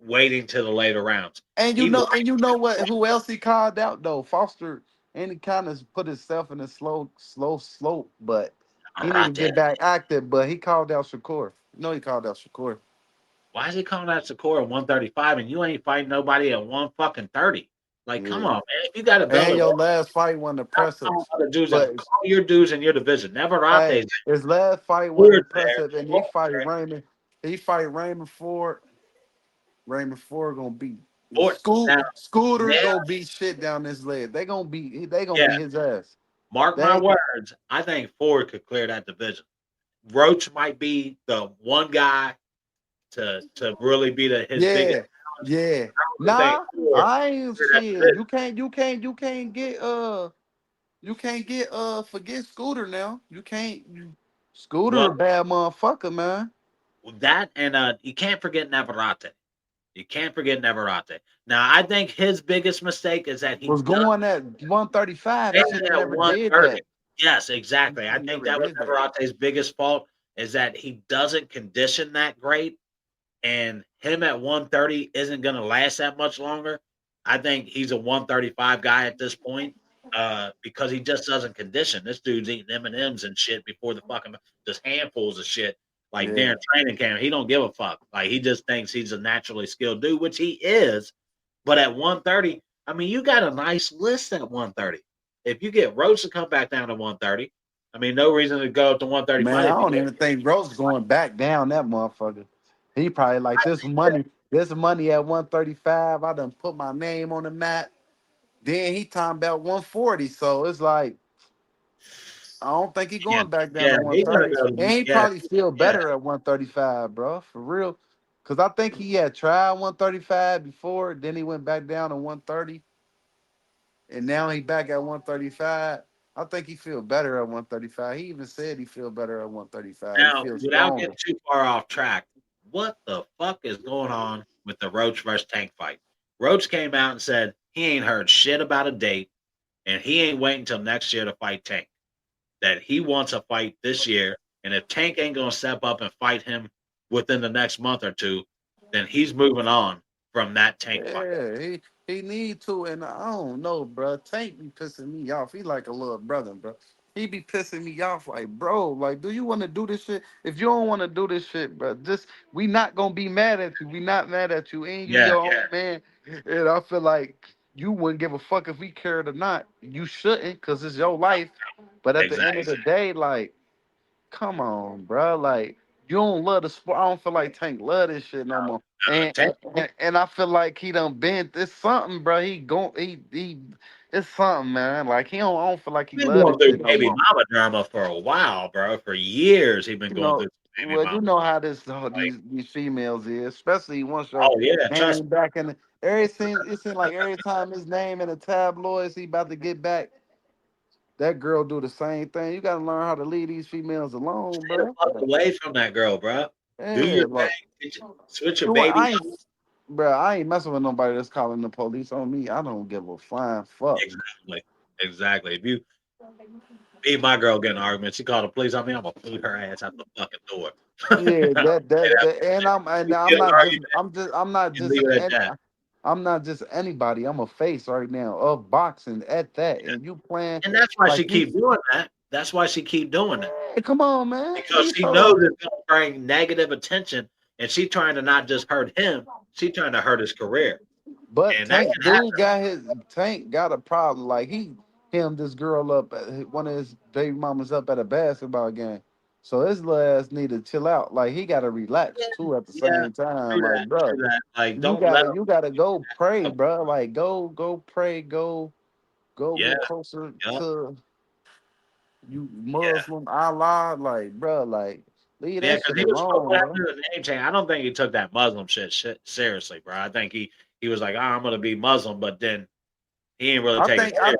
waiting to the later rounds. He might and you know what? Who else he called out though? Foster, and he kind of put himself in a slow slope, but he need to rot get that. back active. But he called out Shakur. No, he called out Shakur. Why is he calling out Sakura at 135 and you ain't fighting nobody at 1 fucking 30? Like, come Yeah. on, man. If you got a belt And at your one, last fight wasn't stop calling impressive. other dudes out. But Call your dudes in your division. Never Rate's hey, his last fight wasn't Ford's there. impressive, and He fight Raymond Ford. Raymond Ford gonna beat Ford. Now, Scooter now, gonna beat shit down his leg. They gonna yeah, beat his ass. mark my They words. I think Ford could clear that division. Roach might be the one guy to really be his biggest yeah yeah. really think Nah, Ford I ain't clear that shit. division. You can't get forget Scooter now. Scooter Well, a bad motherfucker, man. that and you can't forget Navarrete. You can't forget Navarrete. Now, I think his biggest mistake is that he Was does going at 135. He stay should have at never did 130. that. Yes, He exactly. should I have think never that was did that. Navarate's biggest fault is that he doesn't condition that great, and him at 130 isn't going to last that much longer. I think he's a 135 guy at this point because he just doesn't condition. This dude's eating M&Ms and shit before the fucking just handfuls of shit. Like Yeah. during training camp, he don't give a fuck. Like he just thinks he's a naturally skilled dude, which he is. But at 130, I mean, you got a nice list at 130. If you get Rhodes to come back down to 130, I mean, no reason to go up to Man, 135 I if you don't even think Rose going back down that motherfucker. He probably like this money at 135. I done put my name on the map. Then he talking about 140. So it's like I don't think he can. going back down Yeah, to he's gonna 130. go. And he Yeah, probably feel yeah, better at 135, bro. For real. Cause I think he had tried 135 before, then he went back down to 130, and now he back at 135. I think he feel better at 135. He even said he feel better at 135. He now, feels without stronger. getting too far off track, what the fuck is going on with the Roach versus Tank fight? Roach came out and said he ain't heard shit about a date, and he ain't waiting until next year to fight Tank. That he wants a fight this year, and if Tank ain't gonna step up and fight him within the next month or two, then he's moving on from that Tank fight. Yeah, he need to, and I don't know, bro. Tank be pissing me off. He like a little brother, bro. He be pissing me off, like, bro, like, do you want to do this shit? If you don't want to do this shit, bro, just we not gonna be mad at you. We not mad at you, and you Yeah, your own man. And I feel like you wouldn't give a fuck if we cared or not. You shouldn't, cause it's your life. But at the end of exactly. the day, like, come on, bro. Like you don't love the sport. I don't feel like Tank love this shit no more. And Tank, and I feel like he done been. It's something, bro. He. It's something, man. Like I don't feel like he been love going this through shit no baby more. mama drama for a while, bro. For years, he been You going through know, baby well, mama. you know how this Like, these females is, especially once your oh yeah, trust name back in. It seems like every time his name in the tabloids, he about to get back. That girl do the same thing. You gotta learn how to leave these females me. alone, Stay the bro. fuck away from that girl, bro. Do your Yeah, thing. like Switch your you want baby. I ain't bro, I ain't messing with nobody that's calling the police on me. I don't give a flying fuck. Exactly. Exactly. If you me and my girl get in an argument, she called the police on me, I'm gonna boot her ass out the fucking door. Yeah, that and You I'm get an not just argument, you leave it at that. I'm not just anybody. I'm a face right now of boxing at that. And you playing And that's why like she you keep doing that. That's why she keep doing that. hey, come on, man. Because Leave she her knows alone. it's gonna bring negative attention and she trying to not just hurt him, she trying to hurt his career. But And that can happen. Tank got a problem. Like he hemmed this girl up, one of his baby mamas up at a basketball game. So his little ass need to chill out. Like he gotta relax too at the Yeah, same time. true Like, that, bro, true that. Like don't let you gotta go pray, him. bro. Like go pray, go Yeah, get closer yeah, to you yeah. Muslim Allah. Like, bro, like leave Yeah, that because shit he was supposed to alone, have bro. to do the name change. I don't think he took that Muslim shit seriously, bro. I think he was like, I'm gonna be Muslim, but then he ain't really take it serious.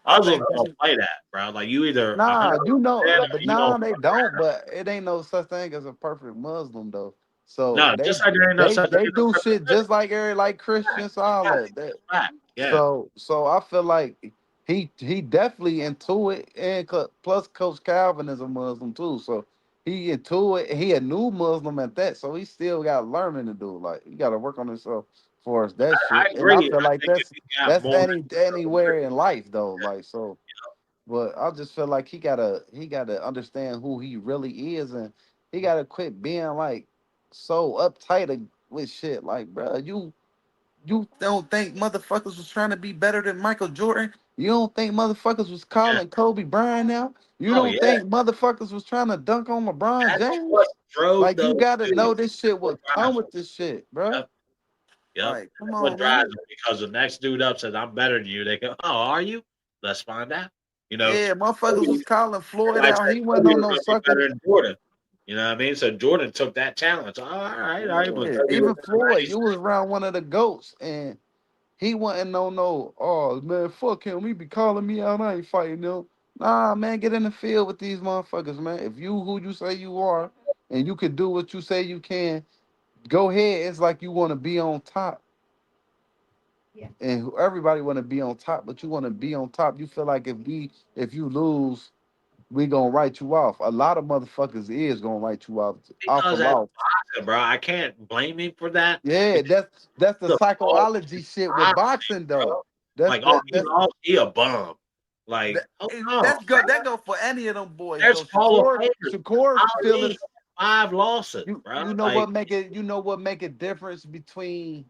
I Muslims think don't play that, bro. Like you either nah, 100% or but you don't. nah, they don't. But it ain't no such thing as a perfect Muslim though. So No, just like there ain't no such thing they as a do perfect shit Christian. just like every like Christians, all Fact, that. fact. Yeah, So I feel like he definitely into it, and plus Coach Calvin is a Muslim too. So he into it. He a new Muslim at that. So he still got learning to do. Like he got to work on himself for us that I shit. And I agree. feel I like think if you got that's more, anywhere in life though. Like so. But I just feel like he gotta understand who he really is, and he gotta quit being like so uptight with shit. Like, bro, you don't think motherfuckers was trying to be better than Michael Jordan? You don't think motherfuckers was yeah. calling Kobe Bryant out? You Oh don't yeah, think motherfuckers was trying to dunk on LeBron that's what James? drove Like, you those gotta two know this shit what would come drives them. with this shit, bro. Yep, yep. Like, come That's what on, drives man. them because the next dude up says, "I'm better than you." They go, "Oh, are you? Let's find out." You know, Yeah, motherfuckers Kobe, was calling Floyd everybody out. said He wasn't Kobe on was no going to be sucker. better than Jordan. You know what I mean? So Jordan took that challenge. All right, but Yeah, Kobe was even in the Floyd, race. you was around one of the goats, and he wasn't no. Oh man, fuck him. He be calling me out. I ain't fighting him. Nah, man, get in the field with these motherfuckers, man. If you who you say you are, and you can do what you say you can, go ahead. It's like you want to be on top, and everybody want to be on top, but you want to be on top. You feel like if you lose, we gonna write you off. A lot of motherfuckers is gonna write you off a Because that's loss. boxing, bro. I can't blame him for that Yeah, because that's the the ball psychology shit with boxing, boxing though. bro. That's Like, oh, he that's lost, he a bum. Like, hold on, that go for any of them boys though. there's Hall of Famers. Shakur feel Ali it. had 5 losses, bro. You know Like, what make it difference between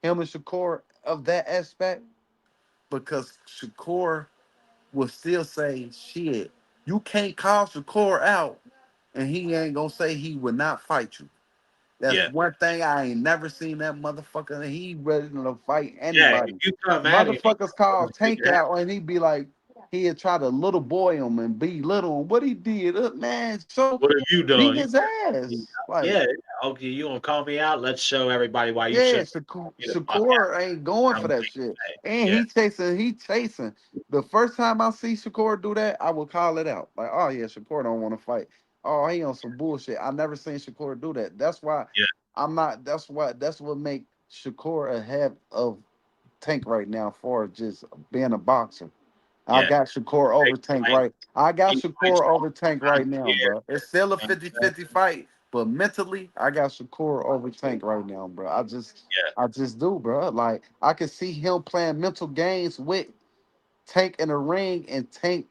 him and Shakur of that aspect? Because Shakur will still say shit. You can't call Shakur out and he ain't gonna say he would not fight you. That's yeah, one thing I ain't never seen that motherfucker. He ready to fight yeah. If anybody. you come at him, he Motherfuckers call gonna take Tank your head. out and he be like, he'd try to little boy him and belittle him. What he did, man, so What have you beat done? his ass. Like, Yeah, okay, you gonna call me out? Let's show everybody why you yeah, should get the fuck Shakur ain't going out. for that shit. And Yeah, he chasing. The first time I see Shakur do that, I will call it out. Like, oh yeah, Shakur don't want to fight. Oh, he on some bullshit. I never seen Shakur do that. That's why yeah, I'm not. That's what make Shakur a head of Tank right now for just being a boxer. I yeah. got Take the fight. I got He fights Shakur over Tank 5 right times a now, year. bro. It's still a You know what I'm 50-50 fight, But mentally, I got Shakur over Tank right now, bro. Yeah. I just do, bro. Like I can see him playing mental games with Tank in the ring, and Tank,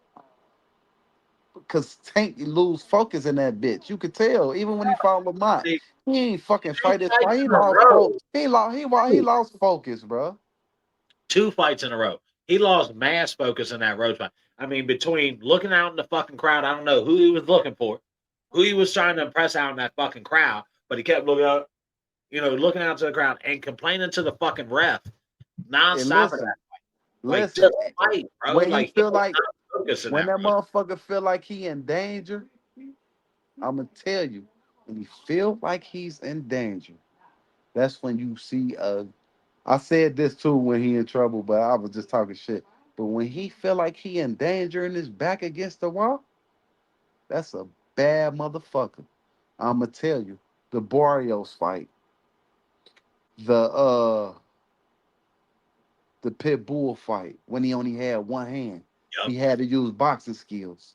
because Tank lose focus in that bitch. You could tell even when he fought Lamont, See, he ain't fucking two fight his fights fight. He in a lost row. focus. He lost focus, bro. Two fights in a row. He lost mass focus in that road fight. I mean, between looking out in the fucking crowd, I don't know who he was looking for, who he was trying to impress out in that fucking crowd, but he kept looking out, looking out to the crowd and complaining to the fucking ref And nonstop of listen, that. Like, listen. just fight, bro. When he Like, he feel was like not focused in when that that road. motherfucker feel like he in danger, I'ma tell you. When he feel like he's in danger, that's when you see I said this too when he in trouble, but I was just talking shit. But when he feel like he in danger and his back against the wall, that's a bad motherfucker. I'ma tell you. The Barrios fight, the the pit bull fight, when he only had one hand. Yep, He had to use boxing skills.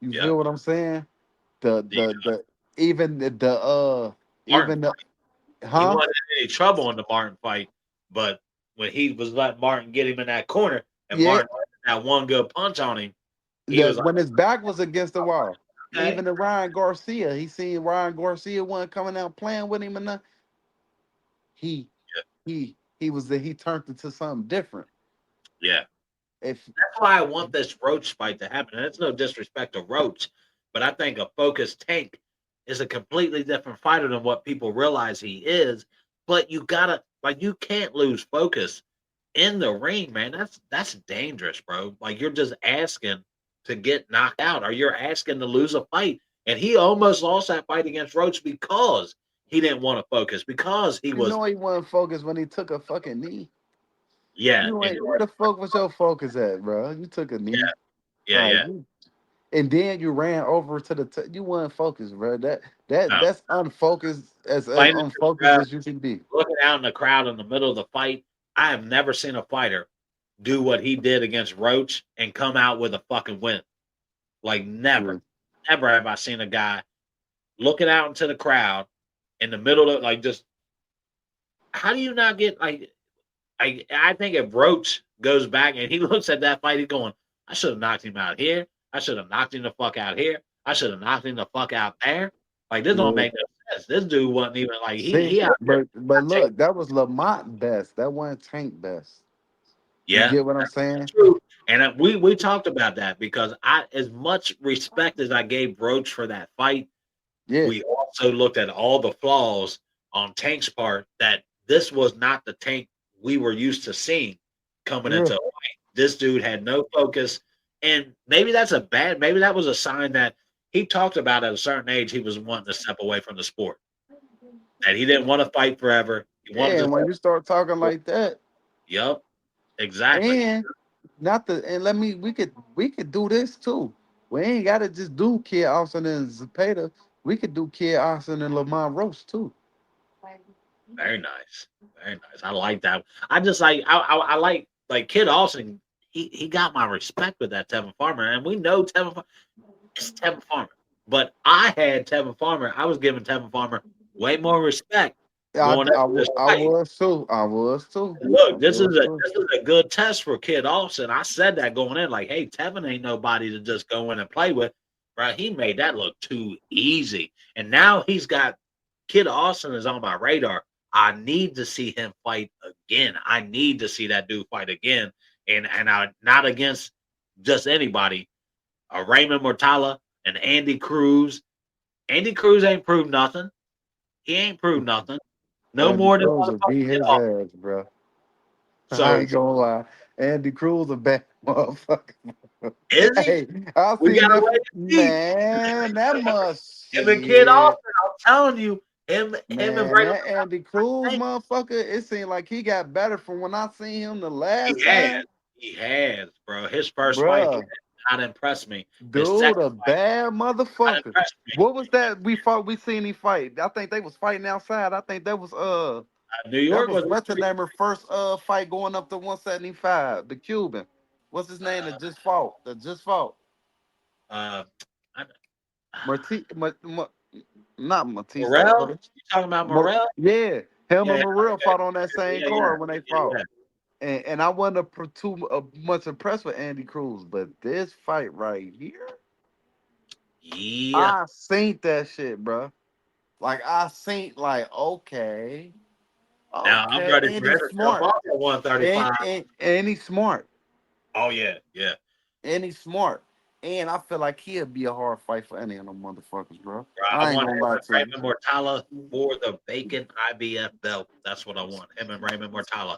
You yep. feel what I'm saying? The The even Martin even the fight. He huh? wasn't in any trouble in the Martin fight, but when he was letting Martin get him in that corner and Yeah, Martin had that one good punch on him, he was like, when his back was against the wall. okay, Even the Ryan Garcia, he seen Ryan Garcia wasn't coming out playing with him, and he yeah, he turned into something different. yeah. If That's why I want this Roach fight to happen. And it's no disrespect to Roach, but I think a focused Tank is a completely different fighter than what people realize he is. But you gotta like you can't lose focus in the ring, man. That's dangerous, bro. Like you're just asking to get knocked out, or you're asking to lose a fight. And he almost lost that fight against Roach because he didn't want to focus, because he you was know he wasn't focused when he took a fucking knee. yeah, You and ain't where the fuck was your focus at, bro? You took a yeah, knee, yeah, like yeah. you, and then you ran over to the. You weren't focused, bro. No. That's unfocused as Explain it to the unfocused ref. as you can be. Looking out in the crowd in the middle of the fight, I have never seen a fighter do what he did against Roach and come out with a fucking win. Like Yeah. never, never have I seen a guy looking out into the crowd in the middle of like just. How do you not get like? I think if Roach goes back and he looks at that fight, he's going, I should have knocked him out here. I should have knocked him the fuck out here. I should have knocked him the fuck out there. Like this don't Yeah. make no sense. This dude wasn't even like See, he out there but taking. look, that was Lamont best. That wasn't Tank best. You Yeah, get what I'm saying? true. And we talked about that because I, as much respect as I gave Roach for that fight, Yeah. we also looked at all the flaws on Tank's part. That this was not the Tank we were used to seeing coming Yeah. into a fight. This dude had no focus, and maybe that's a bad. Maybe that was a sign that he talked about at a certain age he was wanting to step away from the sport. That he didn't want to fight forever. He wanted Yeah. to. And when you start talking like that, Yep, exactly. and not the and let me we could do this too. We ain't gotta just do Kid Austin and Zapata. We could do Kid Austin and Lamont Roast too. Very nice. Very nice. I like that. I just I like Kid Austin. He got my respect with that Tevin Farmer, and we know it's Tevin Farmer. But I had Tevin Farmer. I was giving Tevin Farmer way more respect going into this I fight. was too. I was too. I Look, was too. this is a good test for Kid Austin. I said that going in, like, hey, Tevin ain't nobody to just go in and play with. Right? He made that look too easy, and now he's got Kid Austin is on my radar. I need to see him fight again. I need to see that dude fight again, and I not against just anybody. Raymond Mortala and Andy Cruz. Andy Cruz ain't proved nothing. He ain't proved nothing. No Andy more than Cruz will motherfucking beat Kid his Austin. ass, bro. I So ain't gonna lie. Andy Cruz a bad motherfucker. is he? Hey, I We seen gotta that wait and see. man. That must Him and Kid shit. Austin, I'm telling you, him and Man, Braylon, that Andy Cruz Tank, motherfucker, it seemed like he got better from when I seen him the last he has, time. he has, bro. His first fight did Bruh, not impress me. His dude, second a fight bad not motherfucker. impressed me. What was that we fought? We seen him fight. I think they was fighting outside. I think New that York was was what's the name her first fight going up to 175. The Cuban. What's his name that just fought? That just fought. uh, I, Marti, not Matisse. Morrell? You talking about Morrell? Yeah, him Yeah, and Morrell okay. fought on that same Yeah, yeah, card when they yeah, fought. And I wasn't too much impressed with Andy Cruz, but this fight right here, yeah. I seen that shit, bro. Like I seen, like Now I'm okay, ready and for him he's to jump smart, off at 135. and he's smart, Oh yeah, yeah. and he's smart, and I feel like he'll be a hard fight for any of them motherfuckers, bro. Bro, I I ain't want gonna him lie and to you. Raymond Mortala for the vacant IBF belt. That's what I want. Him and Raymond Mortala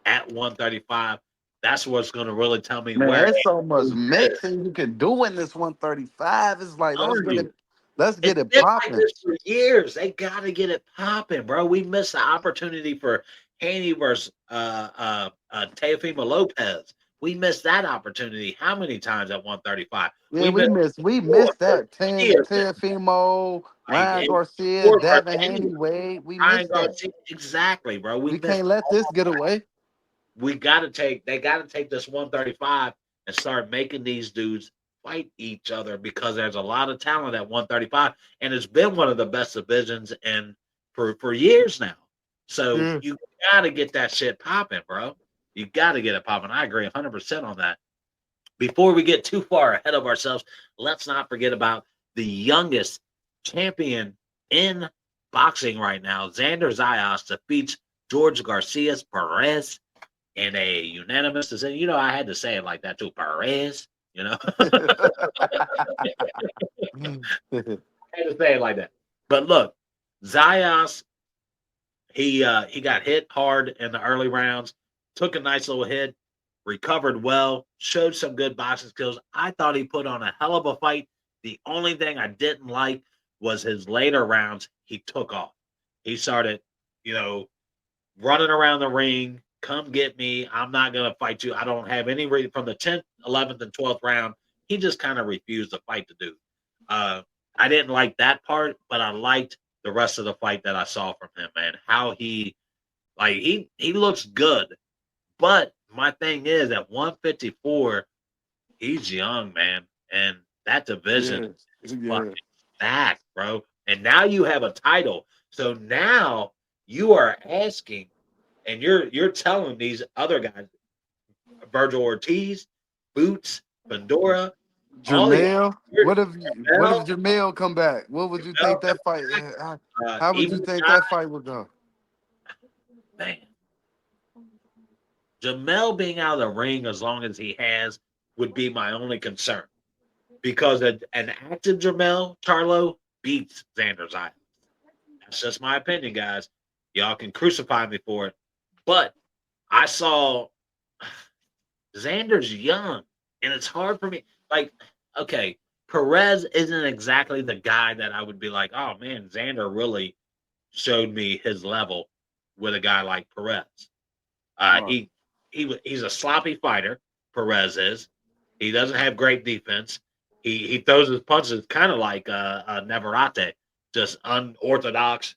at 135. That's what's going to really tell me Man, where there's so much who's good. mixing you can do in this 135. It's like I'm telling you. let's It's get it been like popping. this for years. They got to get it popping, bro. We missed the opportunity for Haney versus Teofimo Lopez. We missed that opportunity how many times at 135? Yeah, We missed we four missed for that. Ten, years. Fimo, Like, Ryan it Garcia, four for Davin Haney. Haney, Wade. We Ryan missed that. Garcia. Exactly, bro. We We missed can't let this get away. they gotta take this 135 and start making these dudes fight each other because there's a lot of talent at 135, and it's been one of the best divisions in for years now. So Yeah. you gotta get that shit popping, bro. You gotta get it popping. I agree 100% on that. Before we get too far ahead of ourselves, let's not forget about the youngest champion in boxing right now. Xander Zayas defeats George Garcia Perez in a unanimous decision. You know, I had to say it like that too. Perez, you know, I had to say it like that. But look, Zayas, he got hit hard in the early rounds, took a nice little hit, recovered well, showed some good boxing skills. I thought he put on a hell of a fight. The only thing I didn't like was his later rounds. He took off. He started, you know, running around the ring. Come get me. I'm not going to fight you. I don't have any reason from the 10th, 11th, and 12th round. He just kind of refused to fight the dude. I didn't like that part, but I liked the rest of the fight that I saw from him, man. How he looks good. But my thing is at 154, he's young, man. And that division Yeah, is yeah. fucking stacked, bro. And now you have a title. So now you are asking and you're telling these other guys, Virgil Ortiz, Boots, Pandora, all these Jamel, what if Jamel, Jamel come back? What would you think Jamel, that fight? How would you even think John, that fight would go? man, Jamel being out of the ring as long as he has would be my only concern because an active Jamel Charlo beats Xander Zayas. That's just my opinion, guys. Y'all can crucify me for it, but I saw Xander's young, and it's hard for me. Like, okay, Perez isn't exactly the guy that I would be like, oh man, Xander really showed me his level with a guy like Perez. Right. He's a sloppy fighter. Perez is. He doesn't have great defense. He throws his punches kind of like Navarrete, just unorthodox,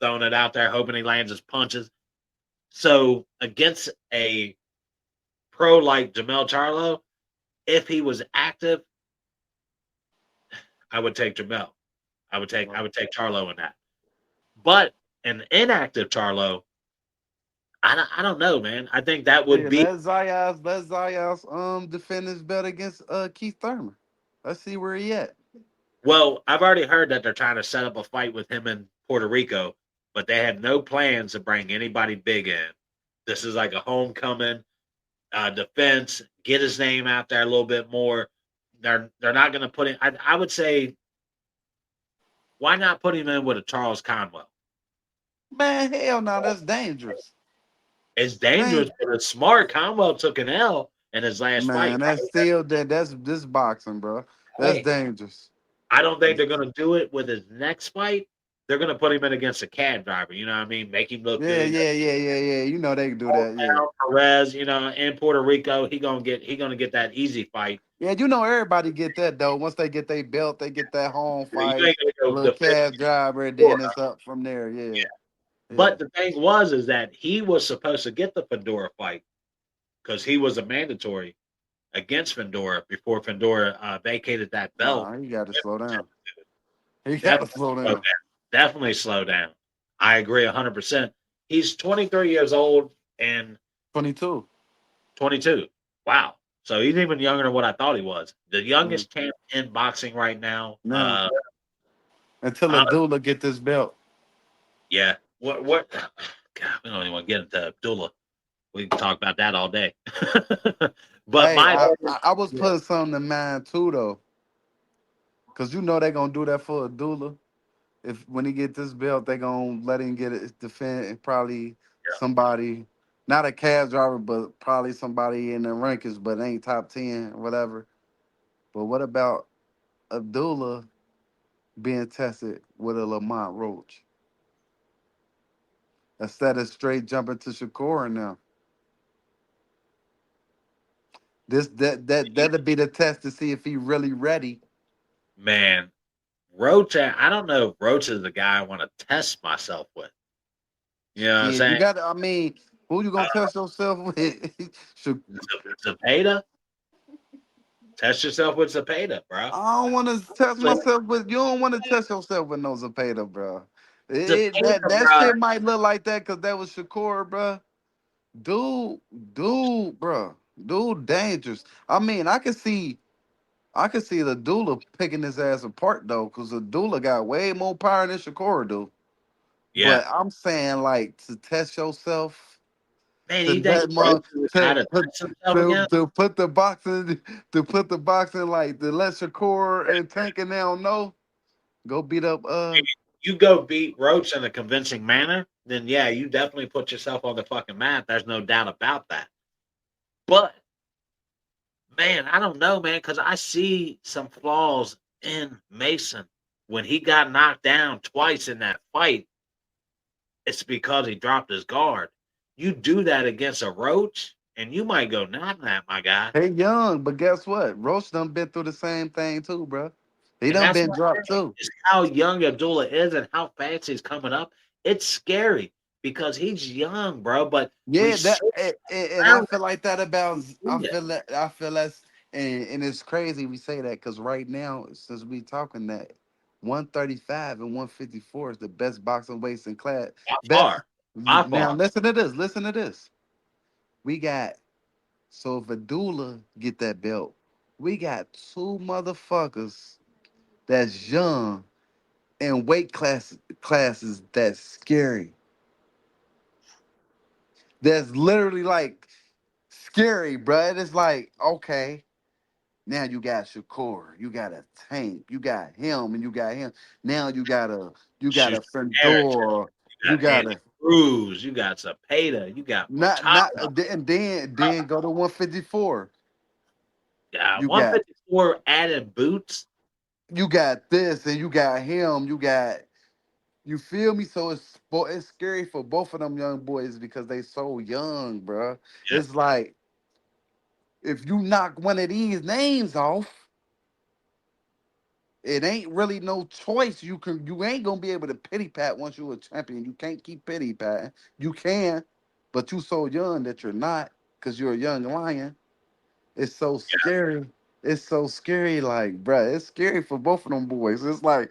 throwing it out there, hoping he lands his punches. So against a pro like Jamel Charlo, if he was active, I would take Jamel. I would take Charlo in that. But an inactive Charlo, I don't know, man. I think that would Yeah, be let Zayas defend his belt against Keith Thurman. Let's see where he at. well. I've already heard that they're trying to set up a fight with him in Puerto Rico, but they have no plans to bring anybody big in. This is like a homecoming defense. Get his name out there a little bit more. They're not going to put him. I would say why not put him in with a Charles Conwell? Man, hell no, that's dangerous. It's dangerous, Dang. but it's smart. Conwell took an L in his last fight. Man, that's still that. That's this boxing, bro. That's Hey, dangerous. I don't think they're going to do it with his next fight. They're going to put him in against a cab driver. You know what I mean? Make him look Yeah, good. yeah, yeah, yeah, yeah. You know they can do that. Yeah, Perez, in Puerto Rico, he gonna get that easy fight. yeah. You know everybody get that though. Once they get their belt, they get that home You fight, ain't gonna a go little defend cab driver, and then Fedora. it's up from there. Yeah. Yeah, yeah. But the thing was is that he was supposed to get the Fedora fight because he was a mandatory against Fedora before Fedora vacated that belt. Nah, you got to slow down. He gotta Definitely slow slow down. down. Definitely slow down. I agree 100%. He's 23 years old and 22. 22. Wow. So he's even younger than what I thought he was. The Mm. youngest champ in boxing right now. Now, until Uh, Abdullah get this belt. yeah. What? God, we don't even want to get into Abdullah. We can talk about that all day. But Hey, my I was yeah, putting something in mind too though, cause you know they gonna do that for Abdullah. If when he get this belt, they gonna let him get it defend probably somebody, not a cab driver, but probably somebody in the rankings, but ain't top 10 or whatever. But what about Abdullah being tested with a Lamont Roach instead of straight jumping to Shakur now? That'll be the test to see if he really ready. man, Roach. I don't know if Roach is the guy I want to test myself with. You know what I'm Shit, you saying? got to. I mean, who you gonna test yourself with? Should- Zapata. Test yourself with Zapata, bro. I don't want to test So, myself with. You don't want to test yourself with no Zapata, bro. Zapata, That bro. shit might look like that because that was Shakur, bro. Dude, bro, dude, dangerous. I mean, I can see the Dula picking his ass apart though, because the Dula got way more power than Shakur do. Yeah, But I'm saying like to test yourself, man. to You think let Roach my is the guy to to put test himself again? to put the boxing like to let Shakur and Tank and now know go beat up You go beat Roach in a convincing manner, then yeah, you definitely put yourself on the fucking map. There's no doubt about that. But man, I don't know, man, because I see some flaws in Mason. When he got knocked down twice in that fight, it's because he dropped his guard. You do that against a Roach, and you might go not that, my guy. Hey young, but guess what? Roach done been through the same thing too, bro. He And done that's been my dropped thing too. is how young Abdullah is and how fast he's coming up. It's scary because he's young, bro. But we Yeah, see and I around feel like that about him. I feel that's and it's crazy we say that because right now since we talking that 135 and 154 is the best boxing weights in class. By Best far, by now far. listen to this. Listen to this. We got so if Abdullah get that belt, we got two motherfuckers that's young and classes that's scary. That's literally like scary, bruh. It's like, okay, now you got Shakur, you got a Tank, you got him, and you got him. Now you got Shoot, a Harrington, Fendora, you you got got Andy a Cruz, you got Zapata, you got not Mortada. and then go to 154. You got 154 added boots. you got this and you got him, you got you feel me? So it's scary for both of them young boys because they so young, bruh. Yeah, It's like if you knock one of these names off, it ain't really no choice. You ain't gonna be able to pity pat once you're a champion. You can't keep pity patting. You can, but you so young that you're not, because you're a young lion. It's so yeah. scary. It's so scary, like, bruh, it's scary for both of them boys. It's like,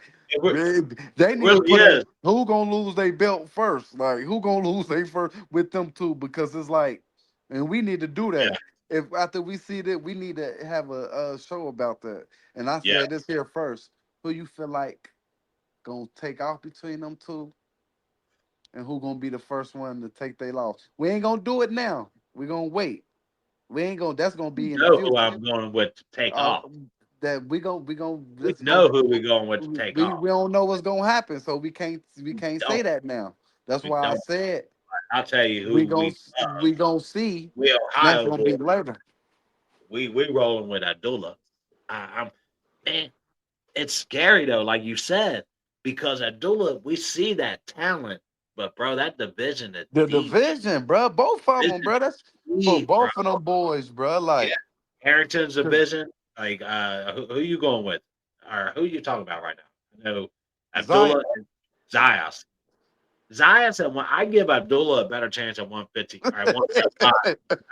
they need to Really put a is. who gonna lose their belt first. Like, who gonna lose they first with them two? Because it's like, and we need to do Yeah, that. If after we see that, we need to have a show about that. And I yeah. said this here first. Who you feel like gonna take off between them two, and who gonna be the first one to take their loss? We ain't gonna do it now. We gonna wait. We ain't gonna. That's gonna We be in the know who future. I'm going with to take uh, off. that we gonna We let's know go. who we're going with to take We off. don't know what's gonna happen, so we We can't say don't. that now. That's We why I don't. said I'll tell you who we love. we gonna see. We That's Ohio gonna boy. be later. We rolling with Abdullah. I'm man. It's scary though, like you said, because Abdullah, we see that talent, but bro, that division is The deep. division, bro. Both of them, Division bro. That's is for deep, bro. both of them boys, bro. Yeah, Like, Harrington's 'cause division. Like, who you going with, or who you talking about right now? I know Zion. Abdullah and Zayas. Zayas at one. I give Abdullah a better chance at 150 or at 175.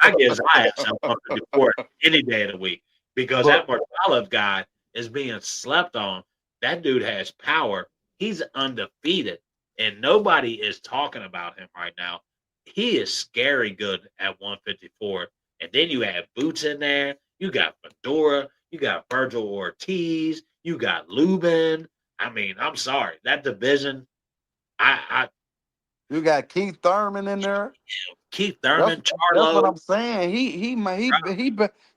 I give Zayas at 154 any day of the week because but that Mortalez guy is being slept on. That dude has power. He's undefeated, and nobody is talking about him right now. He is scary good at 154. And then you have Boots in there. You got Fedora. You got Virgil Ortiz. You got Lubin. I mean, I'm sorry. That division, I You got Keith Thurman in there. Keith That's Thurman, that's what Charlo. I'm saying.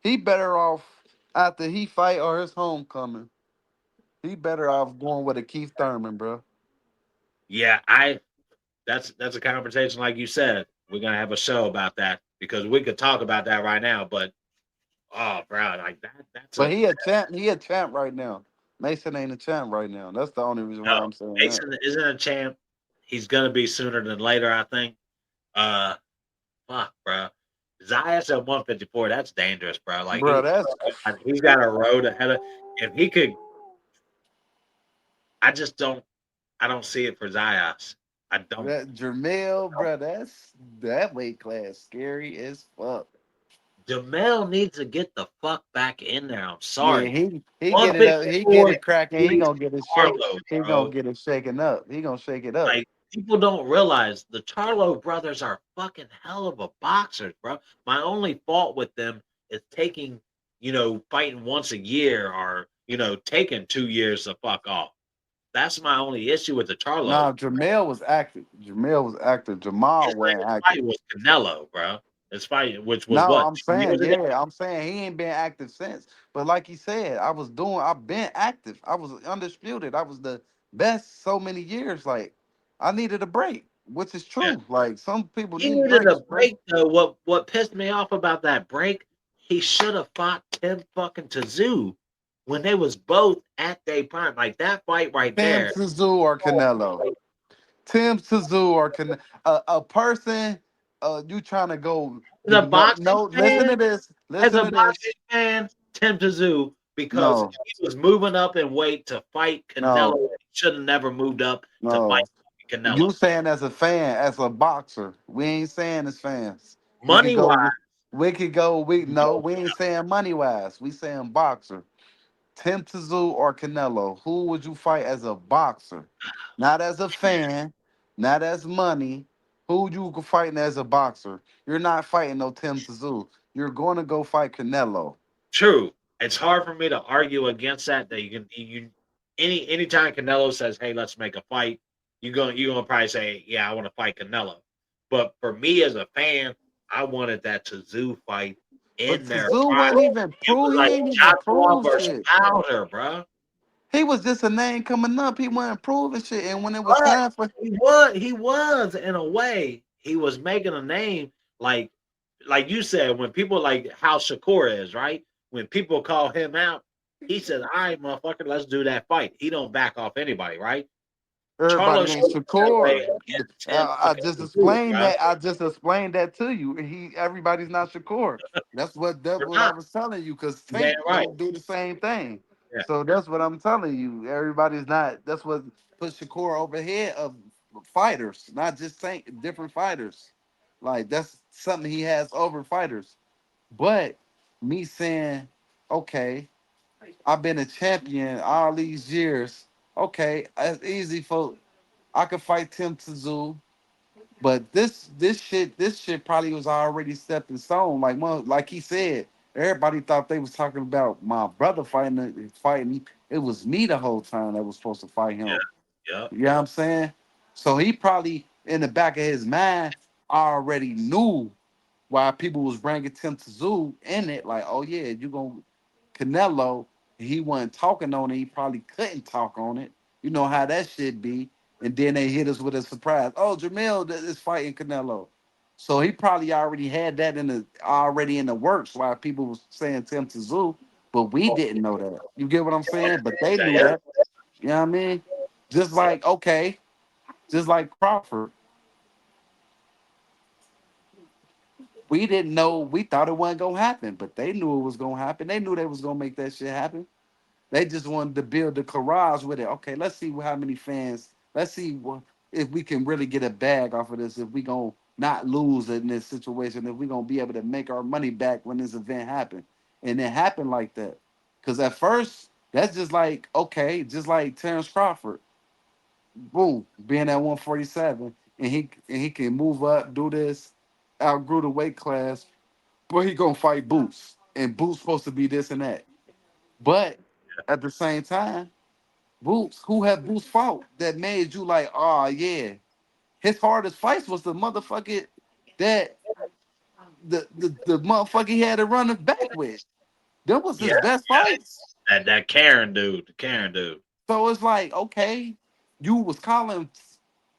He better off after he fight or his homecoming. He better off going with a Keith Thurman, bro. Yeah, that's a conversation like you said. We're gonna have a show about that because we could talk about that right now. But oh, bro, like that's But a he a champ. He a champ right now. Mason ain't a champ right now. That's the only reason why no. I'm saying that. Mason isn't a champ. He's gonna be sooner than later, I think. Uh, fuck, bro. Zayas at 154. That's dangerous, bro. Like Bro, that's he's got a road ahead of. If he could, I just don't. I don't see it for Zayas. I don't. that Jermel, bro. That's that weight class scary as fuck. Jamel needs to get the fuck back in there. I'm Yeah, sorry. he get it up. He get 154 it cracking. He is gonna get it shake. Charlo, He gonna bro. get it shaken up. He gonna shake it up. Like people don't realize the Charlo brothers are fucking hell of a boxers, bro. My only fault with them is taking, fighting once a year or taking 2 years to fuck off. That's my only issue with the Charlo. Nah, Jamel was active. Jamel was active. His Jamal wasn't last active. fight was Canelo, bro. His fight, which was No, what, I'm 2 years saying, ago? yeah, I'm saying he ain't been active since. But like he said, I've been active. I was undisputed. I was the best so many years. Like, I needed a break, which is Yeah. true. Like, some people He need needed breaks, a bro. break though. What pissed me off about that break, he should have fought Tim fucking Tszyu when they was both at their prime. Like that fight right Tim there. Tszyu or Canelo. Tim Tszyu or a person, you trying to go, As a boxing no, listen fan, to this. as Listen a to this. boxing fan, Tim Tszyu because No, he was moving up in weight to fight no, Canelo. He should have never moved up to fight no. Canelo. You saying as a fan, as a boxer. We ain't saying as fans. We could Money wise, go. We could go. We no. We ain't saying money wise. We saying boxer. Tim Tszyu or Canelo. Who would you fight as a boxer? Not as a fan. Not as money. Who you go fighting as a boxer? You're not fighting no Tim Tszyu. You're going to go fight Canelo. true. It's hard for me to argue against that. That anytime Canelo says, "Hey, let's make a fight," you're gonna probably say, "Yeah, I want to fight Canelo." But for me as a fan, I wanted that Tszyu fight But in their Tszyu prime. wasn't even It prove. was He like ain't even Joshua prove versus shit. Wilder, bro. He was just a name coming up. He wasn't proving shit. And when it was But time for he was in a way. He was making a name like you said, when people like how Shakur is, right? When people call him out, he says, "All right, motherfucker, let's do that fight." He don't back off anybody, right? Charlo everybody ain't showed that way Shakur. against Tim I fucking just Tszyu, explained bro. that. I just explained that to you. Everybody's not Shakur. That's We're what I not. was telling you. Cause You damn Tank right. don't do the same thing. Yeah. So that's what I'm telling you. Everybody's not. That's what put Shakur overhead of fighters, not just Tank. Different fighters. Like that's something he has over fighters. But me saying, okay, I've been a champion all these years. Okay, it's easy for I could fight Tim Tszyu, but this shit probably was already set in stone. Like he said, everybody thought they was talking about my brother fighting. It was me the whole time that was supposed to fight Yeah. him. Yeah. You know what I'm saying? So he probably in the back of his mind already knew why people was bringing Tim Tszyu in it. Like, oh yeah, you gonna Canelo, he wasn't talking on it. He probably couldn't talk on it. You know how that shit be. And then they hit us with a surprise. Oh, Jamil is fighting Canelo. So he probably already had that in the works while people was saying Tim Tszyu, but we didn't know that. You get what I'm saying? But they knew Yeah. that. You know what I mean? Just like, okay, just like Crawford. We didn't know, we thought it wasn't gonna happen, but they knew it was gonna happen. They knew they was gonna make that shit happen. They just wanted to build the garage with it. Okay, let's see how many fans. Let's see if we can really get a bag off of this. If we gonna not lose in this situation. If we gonna be able to make our money back when this event happened, and it happened like that. Because at first, That's just like okay, just like Terrence Crawford, boom, being at 147, and he can move up, do this, outgrew the weight class, but he gonna fight Boots, and Boots supposed to be this and that. But at the same time, Boots, who have Boots fought that made you like, oh yeah, his hardest fights was the motherfucker that the motherfucker he had to run it back with. Them was Yeah, his best yeah. fights. That Karen dude, the Karen dude. So it's like, okay, you was calling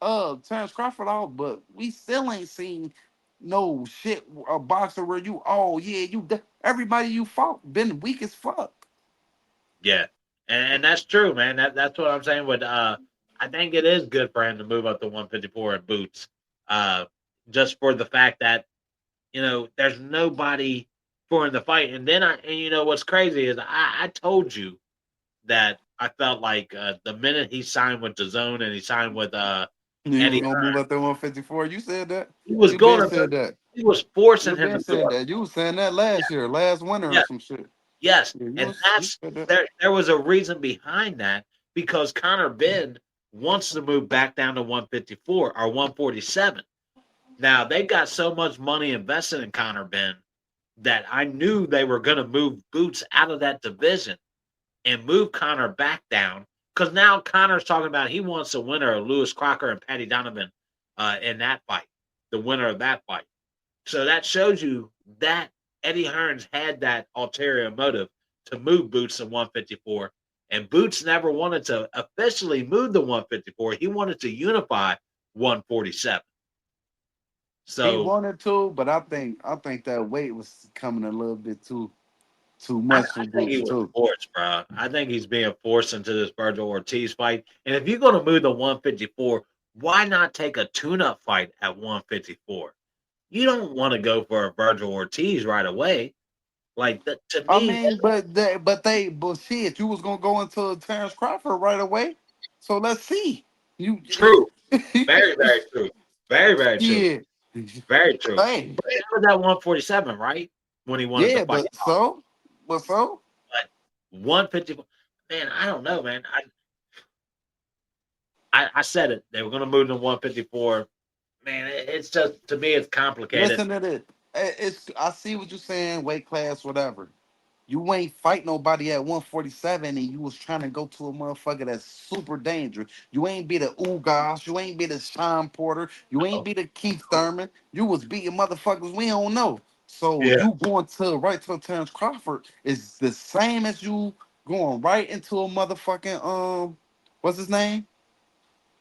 Terrence Crawford out, but we still ain't seen no shit a boxer where you oh yeah, everybody you fought been weak as fuck. Yeah, and that's true, man. That's what I'm saying. With I think it is good for him to move up to 154 in boots, uh, just for the fact that there's nobody for him to fight. And then what's crazy is I told you that I felt like the minute he signed with the Zone and he signed with You was Eddie gonna move Hearn, up there 154. You said that. he was You been going to said that. he was forcing You him been to move said up. that. You was saying that last year, last winter or Yeah, some shit. yes, Yeah, and you that's said that. there was a reason behind that because Connor Ben wants to move back down to 154 or 147. Now they got so much money invested in Connor Ben that I knew they were going to move Boots out of that division and move Connor back down because now Connor's talking about he wants the winner of Lewis Crocker and Patty Donovan in that fight, the winner of that fight. So that shows you that Eddie Hearns had that ulterior motive to move Boots to 154, and Boots never wanted to officially move to 154. He wanted to unify 147. He So wanted to, but I think that weight was coming a little bit too I, much for I think he Boots was too. forced, bro. I think he's being forced into this Virgil Ortiz fight. And if you're going to move to 154, why not take a tune-up fight at 154? You don't want to go for a Virgil Ortiz right away. Like that, to I me, mean, but shit, you was gonna go into Terrence Crawford right away. So let's see. You true. Very, very true. Very, very true. yeah. Very true. Hey, But that was at 147, right? When he wanted to yeah, fight. but so But 154, man, I don't know, man. I said it. They were going to move to 154. Man, it's just, to me, it's complicated. listen to this. It's I see what you're saying, weight class, whatever. You ain't fight nobody at 147 and you was trying to go to a motherfucker that's super dangerous. You ain't be the Ugas, you ain't be the Sean Porter, you ain't Oh, be the Keith Thurman. You was beating motherfuckers we don't know. So yeah. you going to right to Terrence Crawford is the same as you going right into a motherfucking what's his name?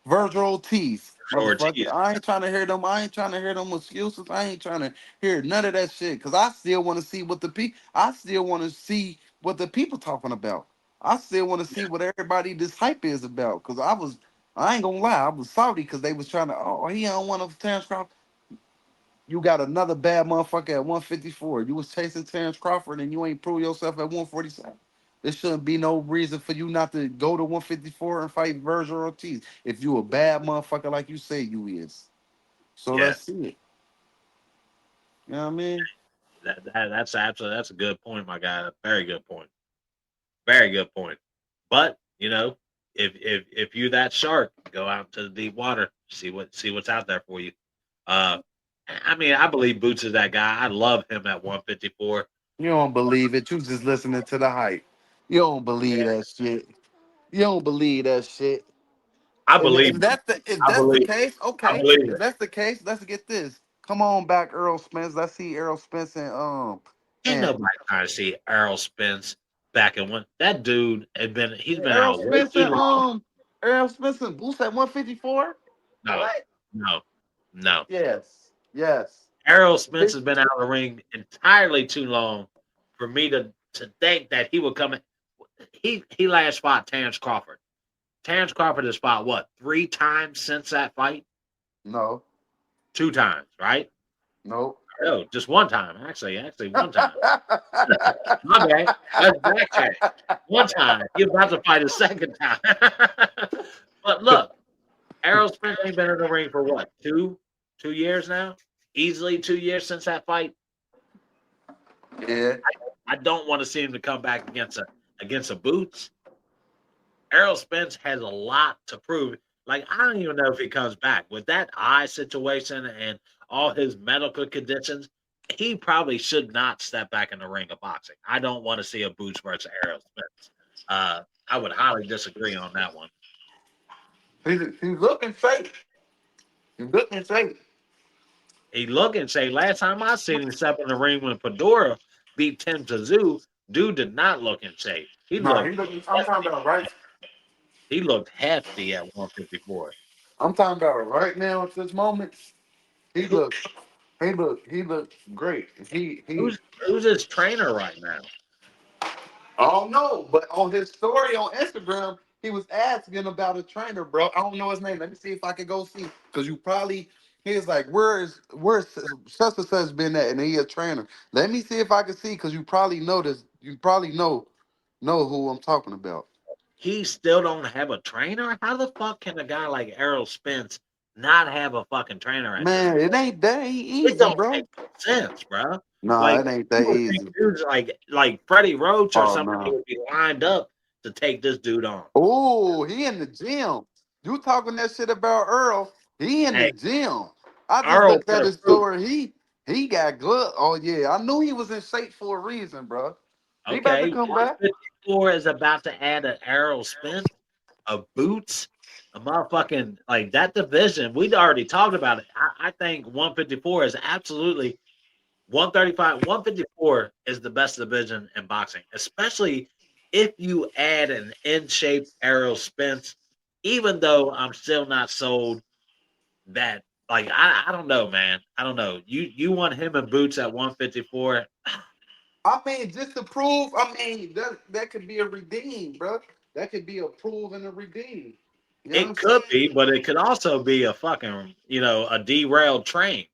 Virgil Ortiz, motherfucker. Ortiz. I ain't trying to hear them. I ain't trying to hear them excuses. I ain't trying to hear none of that shit. Cause I still want to see what the people. I still want to see what the people talking about. I still want to see what everybody this hype is about. Cause I ain't gonna lie, I was salty because they was trying to. Oh, he don't want to Terrence Crawford. You got another bad motherfucker at 154. You was chasing Terrence Crawford and you ain't prove yourself at 147. There shouldn't be no reason for you not to go to 154 and fight Virgil Ortiz if you a bad motherfucker like you say you is. So Yeah. let's see it. You know what I mean? That's absolutely, that's a good point, my guy. A very good point. Very good point. But, if you that shark, go out to the deep water, see what's out there for you. Uh I mean, I believe Boots is that guy. I love him at 154. You don't believe it. You just listening to the hype. You don't believe that shit. You don't believe that shit. I And believe him. if I that's the believe case, I okay. believe If it. that's the case, let's get this. Come on back, Earl Spence. Let's see Earl Spence Ain't and nobody trying to see Errol Spence back in one. That dude he's been Errol out way Spence too and long. Errol Spence and Boost at 154. No, What? no, no. Yes, yes. Errol Spence This- has been out of the ring entirely too long for me to think that he would come in. He last fought Terrence Crawford. Terrence Crawford has fought what, 3 times since that fight? No, 2 times, right? no. No, just 1 time. Actually 1 time. My bad. Let's backtrack. 1 time. You're about to fight a second time. But look, Errol Spence ain't been in the ring for what, 2 years now? Easily 2 years since that fight. Yeah. I don't want to see him to come back against a Boots. Errol Spence has a lot to prove. Like, I don't even know if he comes back with that eye situation and all his medical conditions. He probably should not step back in the ring of boxing. I don't want to see a Boots versus Errol Spence. I would highly disagree on that one. He's looking fake. He's looking fake. He look and say, last time I seen him step in the ring when Fedora beat Tim Tszyu, dude did not look in shape. He Nah, looked he looking. I'm talking hefty. about right. He looked hefty at 154. I'm talking about right now at this moment. He look. He looked great. He. Who's his trainer right now? I don't know, but on his story on Instagram, he was asking about a trainer, bro. I don't know his name. Let me see if I can go see. Cause you probably he was like, where's such and such been at? And he a trainer. Let me see if I can see, cause you probably know this. You probably know who I'm talking about. He still don't have a trainer? How the fuck can a guy like Errol Spence not have a fucking trainer at this Man, point? that ain't It easy, don't bro. make sense, bro. Nah, Like, it ain't you that would think easy. dudes like Freddie Roach or Oh somebody no. would be lined up to take this dude on. Oh, he in the gym. You talking that shit about Earl? He in the Hey, gym. I just Earl looked could at have his proved. story. He got good. Oh yeah, I knew he was in shape for a reason, bro. He about to Okay, come back. 154 is about to add an Errol Spence, a Boots, a motherfucking like that division. We'd already talked about it. I think 154 is absolutely 135. 154 is the best division in boxing, especially if you add an in shape Errol Spence. Even though I'm still not sold that. Like I don't know, man. I don't know. You want him and Boots at 154? I mean, just to prove. I mean, that could be a redeem, bro. That could be a prove and a redeem. You know what I'm It could saying? be, but it could also be a fucking, a derailed train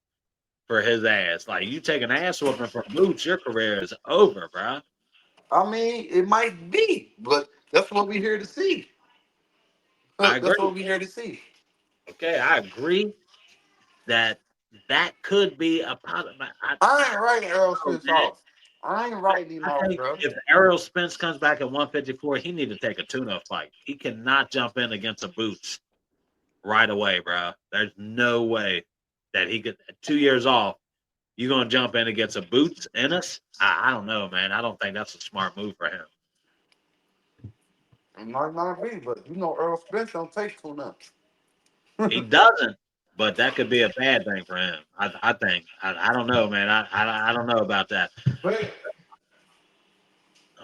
for his ass. Like you take an ass whooping from Boots, your career is over, bro. I mean, it might be, but that's what we here to see. I That's agree. what we here to see. Okay, I agree that that could be a part of my. I ain't writing Earl Oh, Spence man. off. I ain't writing him I off, think bro. if Errol Spence comes back at 154, he need to take a tune-up fight. He cannot jump in against a Boots right away, bro. There's no way that he could. 2 years off, you gonna jump in against a Boots Ennis? I don't know, man. I don't think that's a smart move for him. It might not be, but you know Earl Spence don't take too much. He doesn't, but that could be a bad thing for him. I think. I don't know, man. I don't know about that. But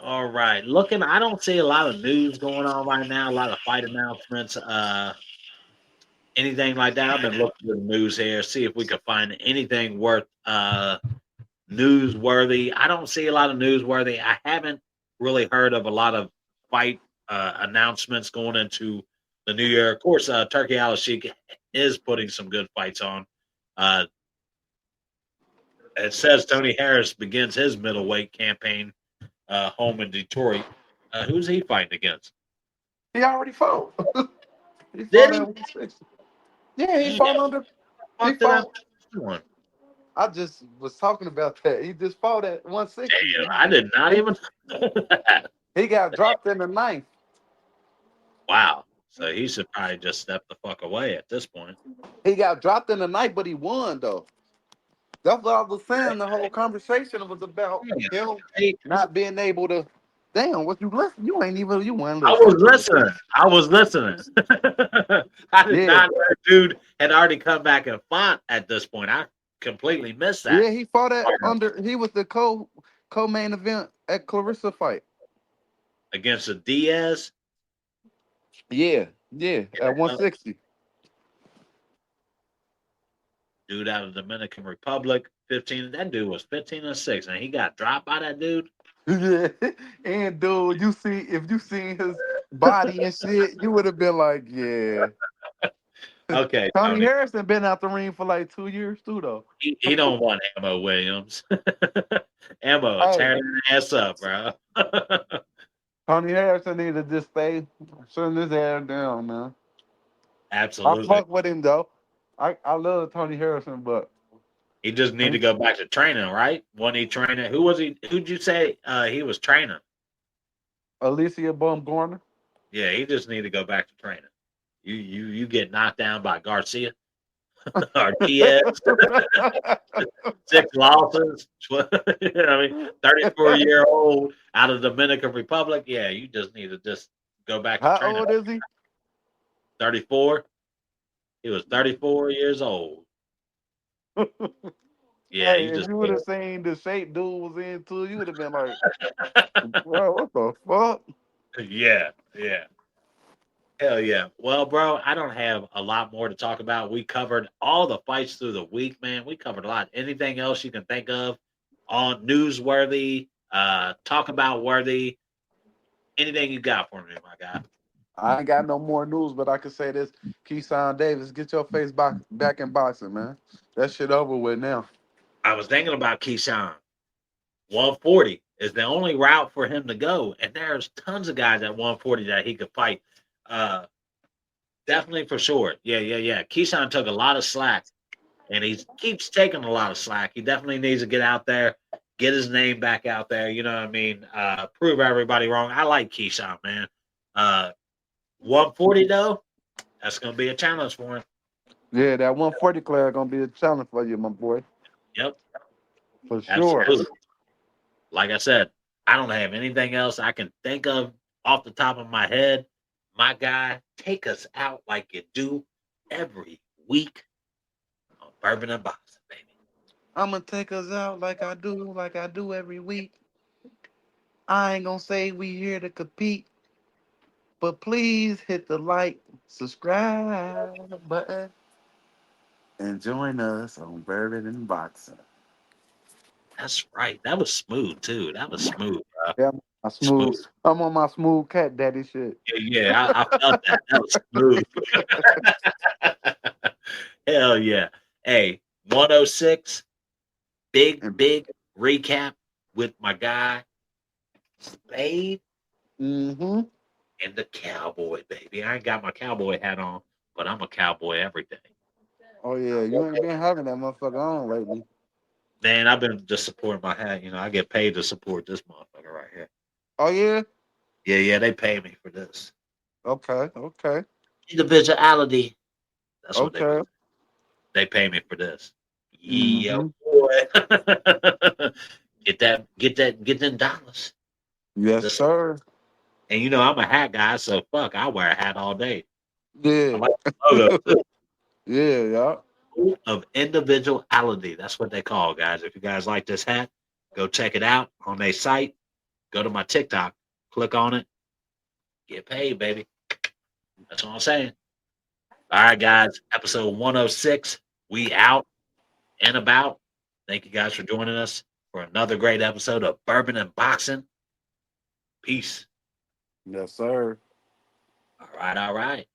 All right, looking. I don't see a lot of news going on right now. A lot of fight announcements. Anything like that. I've been looking at the news here, see if we could find anything worth newsworthy. I don't see a lot of newsworthy. I haven't really heard of a lot of fight announcements going into the new year. Of course, Turkey Al Sheik is putting some good fights on. Uh, it says Tony Harris begins his middleweight campaign home in Detroit. Who's he fighting against? he already fought. He Did fought he? at 160. Yeah, he Damn, fought under. He fuck did I fought. miss one? I just was talking about that. He just fought at 160. Damn, I did not He, even know that. he got dropped in the ninth. Wow. So he should probably just step the fuck away at this point. He got dropped in the ninth, but he won though. That's what I was saying. The whole conversation was about Yeah. him Hey, not being able to. Damn, what you listen? You ain't even. You weren't I was listening to me. listening. I was listening. I did Yeah, not know dude had already come back and fought at this point. I completely missed that. yeah. He fought at under. He was the co-main event at Clarissa fight. Against the Diaz. Yeah, yeah. At uh, 160. Dude out of the Dominican Republic. 15. That dude was 15-6, and he got dropped by that dude. Yeah, and dude, you see, if you seen his body and shit, you would have been like, yeah. Okay, Tony Tony. Harrison been out the ring for like 2 years too, though. He don't want Ammo Williams. Ammo Hey, tearing that ass up, bro. Tony Harrison need to just stay, shutting his ass down, man. I Absolutely. fuck with him though. I love Tony Harrison, but He just need to go back to training, right? When he training, who was he? Who'd you say he was training? Alicia Baumgartner. Yeah, he just need to go back to training. You get knocked down by Garcia or Diaz, 6 losses. You know what I mean, 34-year-old out of Dominican Republic. Yeah, you just need to just go back to How training. old is he? 34. He was 34 years old. Yeah, Hey, you if just you would have seen the shape dude was into, you would have been like, bro, what the fuck? yeah, yeah. Hell yeah. Well, bro, I don't have a lot more to talk about. We covered all the fights through the week, man. We covered a lot. Anything else you can think of on newsworthy, talk about worthy, anything you got for me, my guy? I ain't got no more news, but I can say this: Keyshawn Davis, get your face back in boxing, man. That shit over with now. I was thinking about Keyshawn. 140 is the only route for him to go. And there's tons of guys at 140 that he could fight. Uh, definitely for sure. Yeah, yeah, yeah. Keyshawn took a lot of slack and he keeps taking a lot of slack. He definitely needs to get out there, get his name back out there. You know what I mean? Prove everybody wrong. I like Keyshawn, man. 140 though, that's gonna be a challenge for him. Yeah, that 140 class gonna be a challenge for you, my boy, Yep, for sure. absolutely. Like I said, I don't have anything else I can think of off the top of my head. My guy, take us out like you do every week on Bourbon and Boxing, baby. I'm gonna take us out like I do every week. I ain't gonna say we here to compete, but please hit the like, subscribe button, and join us on Bourbon and Boxing. That's right. That was smooth too. That was smooth, bro. Yeah, Smooth. I'm on my smooth cat daddy shit. Yeah, yeah, I felt that. That was smooth. Hell yeah. Hey, 106, big, And, big recap with my guy, Spade mm-hmm. and the Cowboy, baby. I ain't got my cowboy hat on, but I'm a cowboy every day. Oh yeah, you ain't been having that motherfucker on lately. Man, I've been just supporting my hat. You know, I get paid to support this motherfucker right here. Oh yeah. Yeah, yeah, they pay me for this. Okay. Okay. Individuality. That's what Okay. they pay me for this. Yeah, Mm-hmm. boy. Get them dollars. Yes, Listen, sir. and you know I'm a hat guy, so fuck, I wear a hat all day. I Yeah. like the logo too. Yeah. Yeah. Of individuality. That's what they call, guys. If you guys like this hat, go check it out on their site. Go to my TikTok, click on it, get paid, baby. That's what I'm saying. All right, guys. Episode 106. We out and about. Thank you guys for joining us for another great episode of Bourbon and Boxing. Peace. Yes, sir. All right, all right.